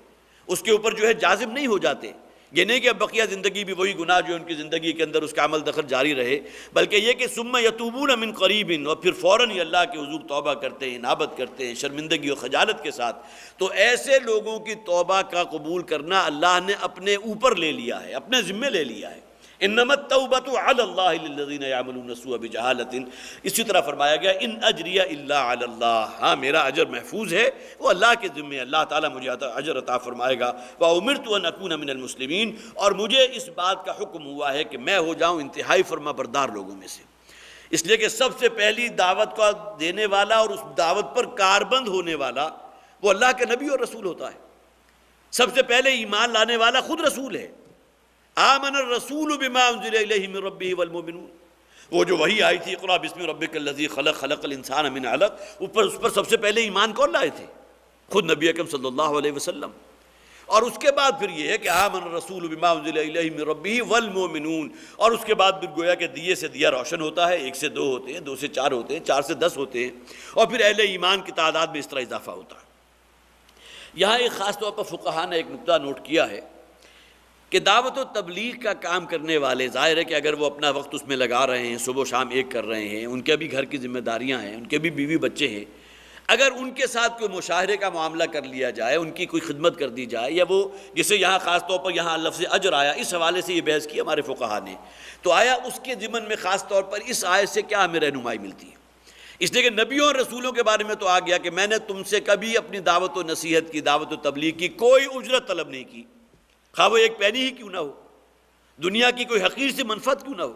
اس کے اوپر جو ہے جازم نہیں ہو جاتے۔ یہ نہیں کہ اب بقیہ زندگی بھی وہی گناہ جو ان کی زندگی کے اندر اس کا عمل دخل جاری رہے، بلکہ یہ کہ ثم یتوبون من قریب، اور پھر فوراً ہی اللہ کے حضور توبہ کرتے ہیں، انابت کرتے ہیں شرمندگی و خجالت کے ساتھ۔ تو ایسے لوگوں کی توبہ کا قبول کرنا اللہ نے اپنے اوپر لے لیا ہے، اپنے ذمے لے لیا ہے۔ انما التوبۃ علی اللہ للذین یعملون السوء بجہالۃ، اسی طرح فرمایا گیا ان اجری الا علی اللہ، ہاں میرا اجر محفوظ ہے، وہ اللہ کے ذمے، اللہ تعالیٰ مجھے اجر عطا فرمائے گا۔ وامرت ان اکون من المسلمین، اور مجھے اس بات کا حکم ہوا ہے کہ میں ہو جاؤں انتہائی فرما بردار لوگوں میں سے، اس لیے کہ سب سے پہلی دعوت کا دینے والا اور اس دعوت پر کاربند ہونے والا وہ اللہ کے نبی اور رسول ہوتا ہے۔ سب سے پہلے ایمان لانے والا خود رسول ہے۔ آمن الرسول بما انزل الیہ من ربہ والمؤمنون، وہ جو وحی آئی تھی اقرأ بسم ربک الذی خلق، خلق الانسان من علق، اس پر سب سے پہلے ایمان کون لائے تھے؟ خود نبی اکرم صلی اللہ علیہ وسلم۔ اور اس کے بعد پھر یہ ہے کہ آمن الرسول بما انزل الیہ من ربہ والمؤمنون، اور اس کے بعد پھر گویا کہ دیے سے دیا روشن ہوتا ہے، 1 سے 2 ہوتے ہیں، 2 سے 4 ہوتے ہیں، 4 سے 10 ہوتے ہیں، اور پھر اہل ایمان کی تعداد میں اس طرح اضافہ ہوتا ہے۔ یہاں ایک خاص طور پر فقہاء نے ایک نقطہ نوٹ کیا ہے کہ دعوت و تبلیغ کا کام کرنے والے، ظاہر ہے کہ اگر وہ اپنا وقت اس میں لگا رہے ہیں، صبح و شام ایک کر رہے ہیں، ان کے بھی گھر کی ذمہ داریاں ہیں، ان کے بھی بیوی بچے ہیں، اگر ان کے ساتھ کوئی مشاہرے کا معاملہ کر لیا جائے، ان کی کوئی خدمت کر دی جائے، یا وہ جسے یہاں خاص طور پر یہاں لفظ اجر آیا، اس حوالے سے یہ بحث کی ہمارے فقہاء نے، تو آیا اس کے ضمن میں خاص طور پر اس آیت سے کیا ہمیں رہنمائی ملتی ہے؟ اس لیے کہ نبیوں اور رسولوں کے بارے میں تو آ گیا کہ میں نے تم سے کبھی اپنی دعوت و نصیحت کی، دعوت و تبلیغ کی کوئی اجرت طلب نہیں کی، خواہ وہ 1 پینی ہی کیوں نہ ہو، دنیا کی کوئی حقیر سی منفعت کیوں نہ ہو۔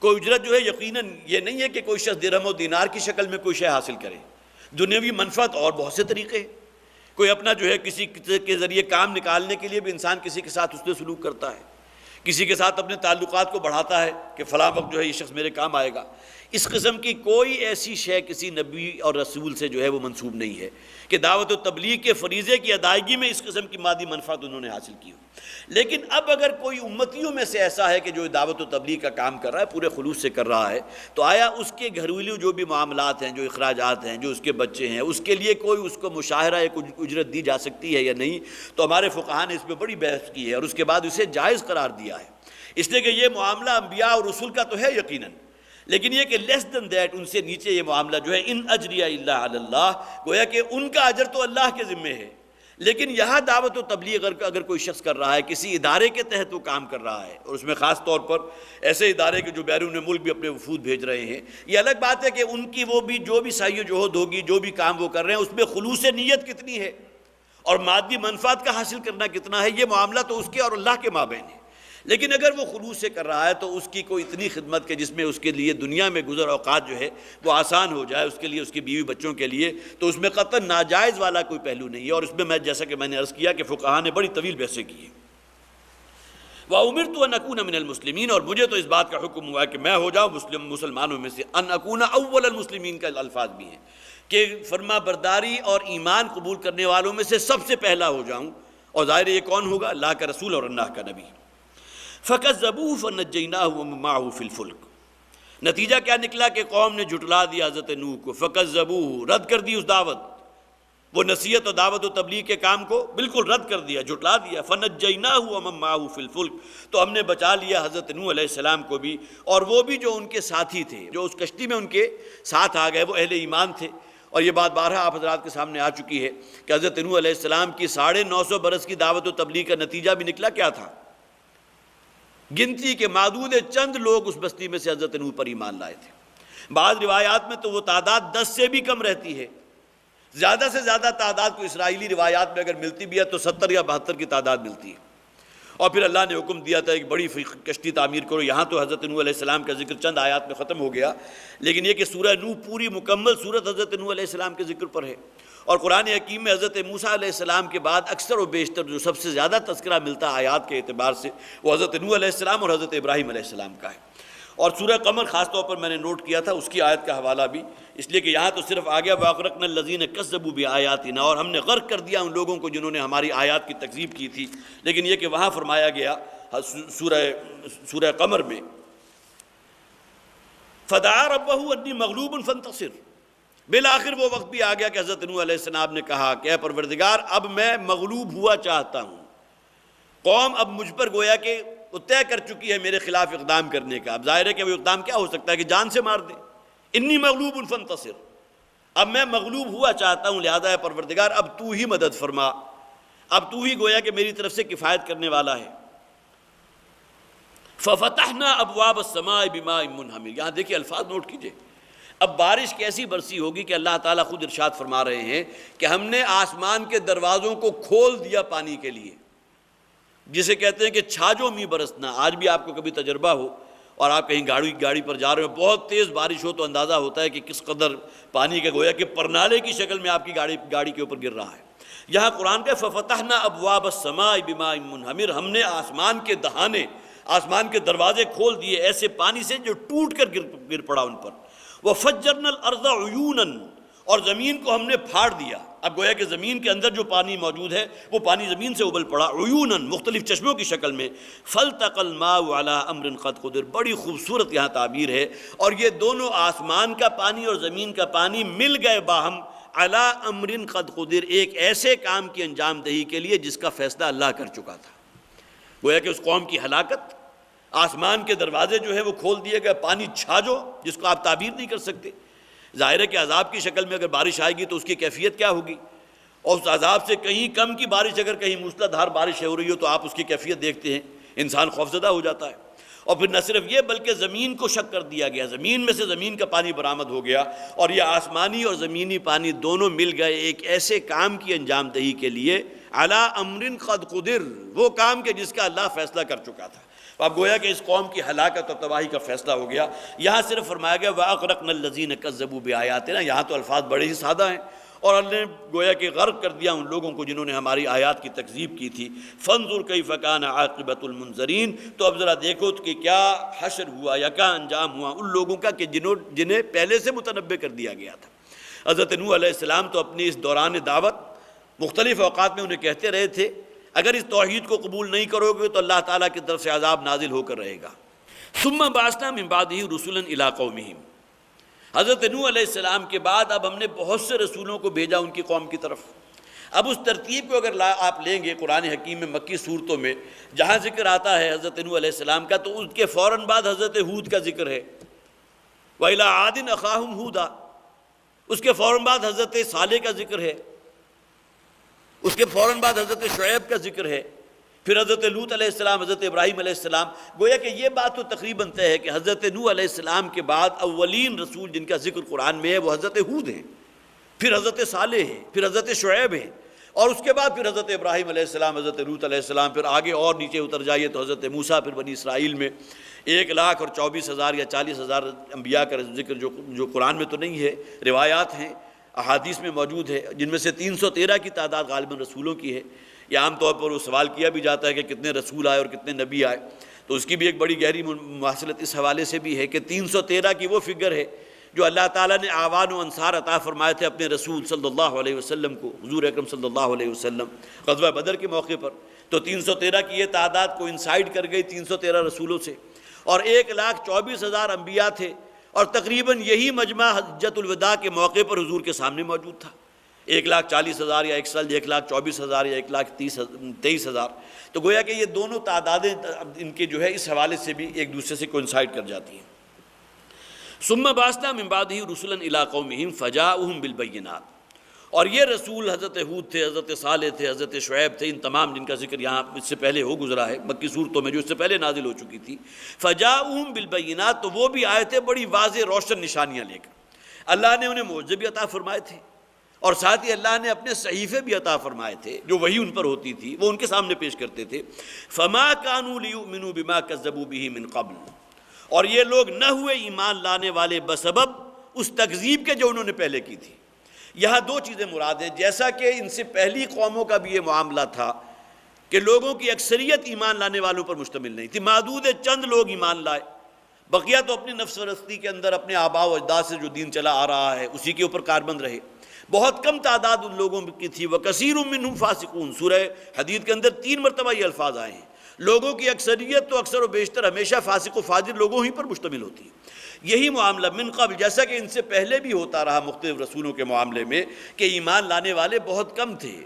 کوئی اجرت جو ہے یقیناً یہ نہیں ہے کہ کوئی شخص درہم و دینار کی شکل میں کوئی شے حاصل کرے، دنیاوی منفعت اور بہت سے طریقے ہیں۔ کوئی اپنا جو ہے کسی کے ذریعے کام نکالنے کے لیے بھی انسان کسی کے ساتھ حسن سلوک کرتا ہے، کسی کے ساتھ اپنے تعلقات کو بڑھاتا ہے کہ فلاں وقت جو ہے یہ شخص میرے کام آئے گا۔ اس قسم کی کوئی ایسی شے کسی نبی اور رسول سے جو ہے وہ منسوب نہیں ہے کہ دعوت و تبلیغ کے فریضے کی ادائیگی میں اس قسم کی مادی منفعت انہوں نے حاصل کی ہو۔ لیکن اب اگر کوئی امتیوں میں سے ایسا ہے کہ جو دعوت و تبلیغ کا کام کر رہا ہے، پورے خلوص سے کر رہا ہے، تو آیا اس کے گھریلو جو بھی معاملات ہیں، جو اخراجات ہیں، جو اس کے بچے ہیں، اس کے لیے کوئی اس کو مشاہرہ ایک اجرت دی جا سکتی ہے یا نہیں؟ تو ہمارے فقہاء نے اس پہ بڑی بحث کی ہے اور اس کے بعد اسے جائز قرار دیا ہے، اس لیے کہ یہ معاملہ انبیاء اور رسول کا تو ہے یقیناً، لیکن یہ کہ لیس دین دیٹ، ان سے نیچے یہ معاملہ جو ہے ان اجری الا علی اللہ، گویا کہ ان کا اجر تو اللہ کے ذمے ہے، لیکن یہاں دعوت و تبلیغ اگر کوئی شخص کر رہا ہے، کسی ادارے کے تحت وہ کام کر رہا ہے، اور اس میں خاص طور پر ایسے ادارے کے جو بیرون ملک بھی اپنے وفود بھیج رہے ہیں، یہ الگ بات ہے کہ ان کی وہ بھی جو بھی سعی و جہد ہوگی، جو بھی کام وہ کر رہے ہیں، اس میں خلوص نیت کتنی ہے اور مادی منفعت کا حاصل کرنا کتنا ہے، یہ معاملہ تو اس کے اور اللہ کے مابین ہے۔ لیکن اگر وہ خلوص سے کر رہا ہے تو اس کی کوئی اتنی خدمت کہ جس میں اس کے لیے دنیا میں گزر اوقات جو ہے وہ آسان ہو جائے، اس کے لیے، اس کی بیوی بچوں کے لیے، تو اس میں قطعاً ناجائز والا کوئی پہلو نہیں ہے، اور اس میں جیسا کہ میں نے عرض کیا کہ فقہاء نے بڑی طویل بحثیں کی ہیں۔ وَأُمِرْتُ أَنْ أَكُونَ مِنَ الْمُسْلِمِينَ، اور مجھے تو اس بات کا حکم ہوا ہے کہ میں ہو جاؤں مسلمانوں میں سے، أَنْ أَكُونَ أَوَّلَ الْمُسْلِمِينَ کا الفاظ بھی ہیں کہ فرما برداری اور ایمان قبول کرنے والوں میں سے سب سے پہلا ہو جاؤں، اور ظاہر یہ کون ہوگا؟ اللہ کا رسول اور اللہ کا نبی۔ فَكَذَّبُوهُ فَنَجَّيْنَاهُ وَمَعَهُ فِي الْفُلْكِ، نتیجہ کیا نکلا کہ قوم نے جھٹلا دیا حضرت نوح کو، فَكَذَّبُوهُ، رد کر دی اس دعوت، وہ نصیحت و دعوت و تبلیغ کے کام کو بالکل رد کر دیا، جھٹلا دیا۔ فَنَجَّيْنَاهُ وَمَن مَّعَهُ فِي الْفُلْكِ، تو ہم نے بچا لیا حضرت نوح علیہ السلام کو بھی، اور وہ بھی جو ان کے ساتھی تھے، جو اس کشتی میں ان کے ساتھ آ گئے، وہ اہل ایمان تھے۔ اور یہ بات بارہا آپ حضرات کے سامنے آ چکی ہے کہ حضرت نوح علیہ السلام کی 950 برس کی دعوت و تبلیغ کا نتیجہ بھی نکلا کیا تھا؟ گنتی کے معدود چند لوگ اس بستی میں سے حضرت نوح پر ایمان لائے تھے۔ بعض روایات میں تو وہ تعداد 10 سے بھی کم رہتی ہے، زیادہ سے زیادہ تعداد کو اسرائیلی روایات میں اگر ملتی بھی ہے تو 70 یا 72 کی تعداد ملتی ہے۔ اور پھر اللہ نے حکم دیا تھا ایک بڑی کشتی تعمیر کرو۔ یہاں تو حضرت نوح علیہ السلام کا ذکر چند آیات میں ختم ہو گیا، لیکن یہ کہ سورہ نوح پوری مکمل صورت حضرت نوح علیہ السلام کے ذکر پر ہے، اور قرآن حکیم میں حضرت موسیٰ علیہ السلام کے بعد اکثر و بیشتر جو سب سے زیادہ تذکرہ ملتا ہے آیات کے اعتبار سے، وہ حضرت نوح علیہ السلام اور حضرت ابراہیم علیہ السلام کا ہے۔ اور سورہ قمر خاص طور پر میں نے نوٹ کیا تھا اس کی آیت کا حوالہ بھی، اس لیے کہ یہاں تو صرف آ گیا وَأَغْرَقْنَا الَّذِينَ كَذَّبُوا بِآيَاتِنَا، اور ہم نے غرق کر دیا ان لوگوں کو جنہوں نے ہماری آیات کی تکذیب کی تھی، لیکن یہ کہ وہاں فرمایا گیا سورہ قمر میں فَدَعَا رَبَّهُ أَنِّي مَغْلُوبٌ فَانتَصِرْ، بالآخر وہ وقت بھی آ گیا کہ حضرت نوح علیہ السلام نے کہا کہ اے پروردگار اب میں مغلوب ہوا چاہتا ہوں، قوم اب مجھ پر گویا کہ وہ طے کر چکی ہے میرے خلاف اقدام کرنے کا. اب ظاہر ہے کہ وہ اقدام کیا ہو سکتا ہے کہ جان سے مار دیں. انی مغلوب فانتصر، اب میں مغلوب ہوا چاہتا ہوں، لہذا ہے پروردگار اب تو ہی مدد فرما، اب تو ہی گویا کہ میری طرف سے کفایت کرنے والا ہے. ففتحنا ابواب السماء بماء منہمر. یہاں دیکھیے الفاظ نوٹ کیجئے. اب بارش کیسی برسی ہوگی کہ اللہ تعالیٰ خود ارشاد فرما رہے ہیں کہ ہم نے آسمان کے دروازوں کو کھول دیا پانی کے لیے، جسے کہتے ہیں کہ چھاجو می برسنا. آج بھی آپ کو کبھی تجربہ ہو اور آپ کہیں گاڑی پر جا رہے ہو، بہت تیز بارش ہو تو اندازہ ہوتا ہے کہ کس قدر پانی کے گویا کہ پرنالے کی شکل میں آپ کی گاڑی کے اوپر گر رہا ہے. یہاں قرآن کا ففتحنا ابواب السماء بماء منہمر، ہم نے آسمان کے دہانے، آسمان کے دروازے کھول دیے ایسے پانی سے جو ٹوٹ کر گر پڑا ان پر. وَفَجَّرْنَا الْأَرْضَ عُيُونًا، اور زمین کو ہم نے پھاڑ دیا. اب گویا کہ زمین کے اندر جو پانی موجود ہے وہ پانی زمین سے ابل پڑا، عیوناً مختلف چشموں کی شکل میں. فَالْتَقَى الْمَاءُ عَلَىٰ أَمْرٍ قَدْ قُدِرَ، بڑی خوبصورت یہاں تعبیر ہے. اور یہ دونوں آسمان کا پانی اور زمین کا پانی مل گئے باہم عَلَىٰ أَمْرٍ قَدْ قُدِرَ، ایک ایسے کام کی انجام دہی کے لیے جس کا فیصلہ اللہ کر چکا تھا. گویا کہ اس قوم کی ہلاکت، آسمان کے دروازے جو ہے وہ کھول دیے گئے، پانی چھاجو جس کو آپ تعبیر نہیں کر سکتے. ظاہر ہے کہ عذاب کی شکل میں اگر بارش آئے گی تو اس کی کیفیت کیا ہوگی، اور اس عذاب سے کہیں کم کی بارش اگر کہیں موسلا دھار بارش ہو رہی ہو تو آپ اس کی کیفیت دیکھتے ہیں، انسان خوفزدہ ہو جاتا ہے. اور پھر نہ صرف یہ بلکہ زمین کو شک کر دیا گیا، زمین میں سے زمین کا پانی برآمد ہو گیا، اور یہ آسمانی اور زمینی پانی دونوں مل گئے ایک ایسے کام کی انجام دہی کے لیے، علی امر قد قدر، وہ کام کہ جس کا اللہ فیصلہ کر چکا تھا. اب گویا کہ اس قوم کی ہلاکت اور تباہی کا فیصلہ ہو گیا. یہاں صرف فرمایا گیا وَأَغْرَقْنَا الَّذِينَ كَذَّبُوا بِآيَاتِنَا، یہاں تو الفاظ بڑے ہی سادہ ہیں، اور اللہ نے گویا کہ غرق کر دیا ان لوگوں کو جنہوں نے ہماری آیات کی تکذیب کی تھی. فَانظُرْ كَيْفَ كَانَ عَاقِبَةُ الْمُنذَرِينَ، تو اب ذرا دیکھو کہ کیا حشر ہوا یا کیا انجام ہوا ان لوگوں کا کہ جنہیں پہلے سے متنبع کر دیا گیا تھا. حضرت نوح علیہ السلام تو اپنی اس دوران دعوت مختلف اوقات میں انہیں کہتے رہے تھے اگر اس توحید کو قبول نہیں کرو گے تو اللہ تعالیٰ کی طرف سے عذاب نازل ہو کر رہے گا. ثم بعثنا من بعده رسلا الى قومهم، حضرت نوح علیہ السلام کے بعد اب ہم نے بہت سے رسولوں کو بھیجا ان کی قوم کی طرف. اب اس ترتیب کو اگر آپ لیں گے قرآن حکیم میں مکی صورتوں میں جہاں ذکر آتا ہے حضرت نوح علیہ السلام کا تو اس کے فوراً بعد حضرت ہود کا ذکر ہے، وَإِلَىٰ عَادٍ أَخَاهُمْ هُودًا، اس کے فوراً بعد حضرت صالح کا ذکر ہے، اس کے فوراً بعد حضرت شعیب کا ذکر ہے، پھر حضرت لوط علیہ السلام، حضرت ابراہیم علیہ السلام. گویا کہ یہ بات تو تقریباً طے ہے کہ حضرت نوح علیہ السلام کے بعد اولین رسول جن کا ذکر قرآن میں ہے وہ حضرت ہود ہیں، پھر حضرت صالح ہیں، پھر حضرت شعیب ہیں، اور اس کے بعد پھر حضرت ابراہیم علیہ السلام، حضرت لوط علیہ السلام، پھر آگے اور نیچے اتر جائیے تو حضرت موسیٰ، پھر بنی اسرائیل میں 1,24,000 یا 40,000 انبیاء کا ذکر جو قرآن میں تو نہیں ہے، روایات ہیں، احادیث میں موجود ہے، جن میں سے 313 کی تعداد غالباً رسولوں کی ہے. یا عام طور پر وہ سوال کیا بھی جاتا ہے کہ کتنے رسول آئے اور کتنے نبی آئے، تو اس کی بھی ایک بڑی گہری مماثلت اس حوالے سے بھی ہے کہ 313 کی وہ فگر ہے جو اللہ تعالیٰ نے اعوان و انصار عطا فرمائے تھے اپنے رسول صلی اللہ علیہ وسلم کو، حضور اکرم صلی اللہ علیہ وسلم غزوہ بدر کے موقع پر. تو 313 کی یہ تعداد کو انسائڈ کر گئی 313 رسولوں سے، اور 1,24,000 انبیاء تھے، اور تقریباً یہی مجمع حجۃ الوداع کے موقع پر حضور کے سامنے موجود تھا. 1,40,000 یا 1,24,000 یا 1,23,000. تو گویا کہ یہ دونوں تعدادیں ان کے جو ہے اس حوالے سے بھی ایک دوسرے سے کوئنسائڈ کر جاتی ہیں. ثم بعثنا من بعده رسلا الى قومهم فجاءوهم بالبينات، اور یہ رسول حضرت ہود تھے، حضرت صالح تھے، حضرت شعیب تھے، ان تمام جن کا ذکر یہاں اس سے پہلے ہو گزرا ہے مکی صورتوں میں جو اس سے پہلے نازل ہو چکی تھی. فجاءوهم بالبينات، تو وہ بھی آئے تھے بڑی واضح روشن نشانیاں لے کر. اللہ نے انہیں معجزے بھی عطا فرمائے تھے، اور ساتھ ہی اللہ نے اپنے صحیفے بھی عطا فرمائے تھے جو وہی ان پر ہوتی تھی وہ ان کے سامنے پیش کرتے تھے. فما كانوا ليؤمنوا بما كذبوا به من قبل، اور یہ لوگ نہ ہوئے ایمان لانے والے بسبب اس تکذیب کے جو انہوں نے پہلے کی تھی. یہاں دو چیزیں مراد ہیں، جیسا کہ ان سے پہلی قوموں کا بھی یہ معاملہ تھا کہ لوگوں کی اکثریت ایمان لانے والوں پر مشتمل نہیں تھی، معدود چند لوگ ایمان لائے، بقیہ تو اپنی نفس پرستی کے اندر اپنے آباء و اجداد سے جو دین چلا آ رہا ہے اسی کے اوپر کاربند رہے. بہت کم تعداد ان لوگوں کی تھی. وَكَثِيرٌ مِّنْهُمْ فَاسِقُونَ، سورہ حدید کے اندر 3 مرتبہ یہ الفاظ آئے ہیں. لوگوں کی اکثریت تو اکثر و بیشتر ہمیشہ فاسق و فاجر لوگوں ہی پر مشتمل ہوتی ہے. یہی معاملہ من قبل، جیسا کہ ان سے پہلے بھی ہوتا رہا مختلف رسولوں کے معاملے میں کہ ایمان لانے والے بہت کم تھے،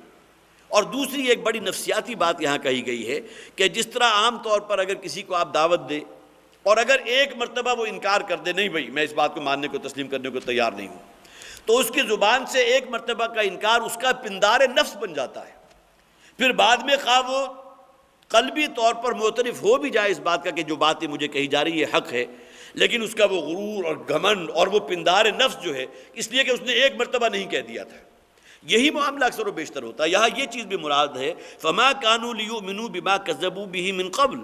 اور دوسری ایک بڑی نفسیاتی بات یہاں کہی گئی ہے کہ جس طرح عام طور پر اگر کسی کو آپ دعوت دیں اور اگر ایک مرتبہ وہ انکار کر دے، نہیں بھائی میں اس بات کو ماننے کو تسلیم کرنے کو تیار نہیں ہوں، تو اس کی زبان سے ایک مرتبہ کا انکار اس کا پندار نفس بن جاتا ہے. پھر بعد میں خواہ وہ قلبی طور پر معترف ہو بھی جائے اس بات کا کہ جو باتیں مجھے کہی جا رہی ہے حق ہے، لیکن اس کا وہ غرور اور گھمنڈ اور وہ پندار نفس جو ہے، اس لیے کہ اس نے ایک مرتبہ نہیں کہہ دیا تھا. یہی معاملہ اکثر و بیشتر ہوتا ہے. یہاں یہ چیز بھی مراد ہے فما كانوا ليؤمنوا بما كذبوا به من قبل،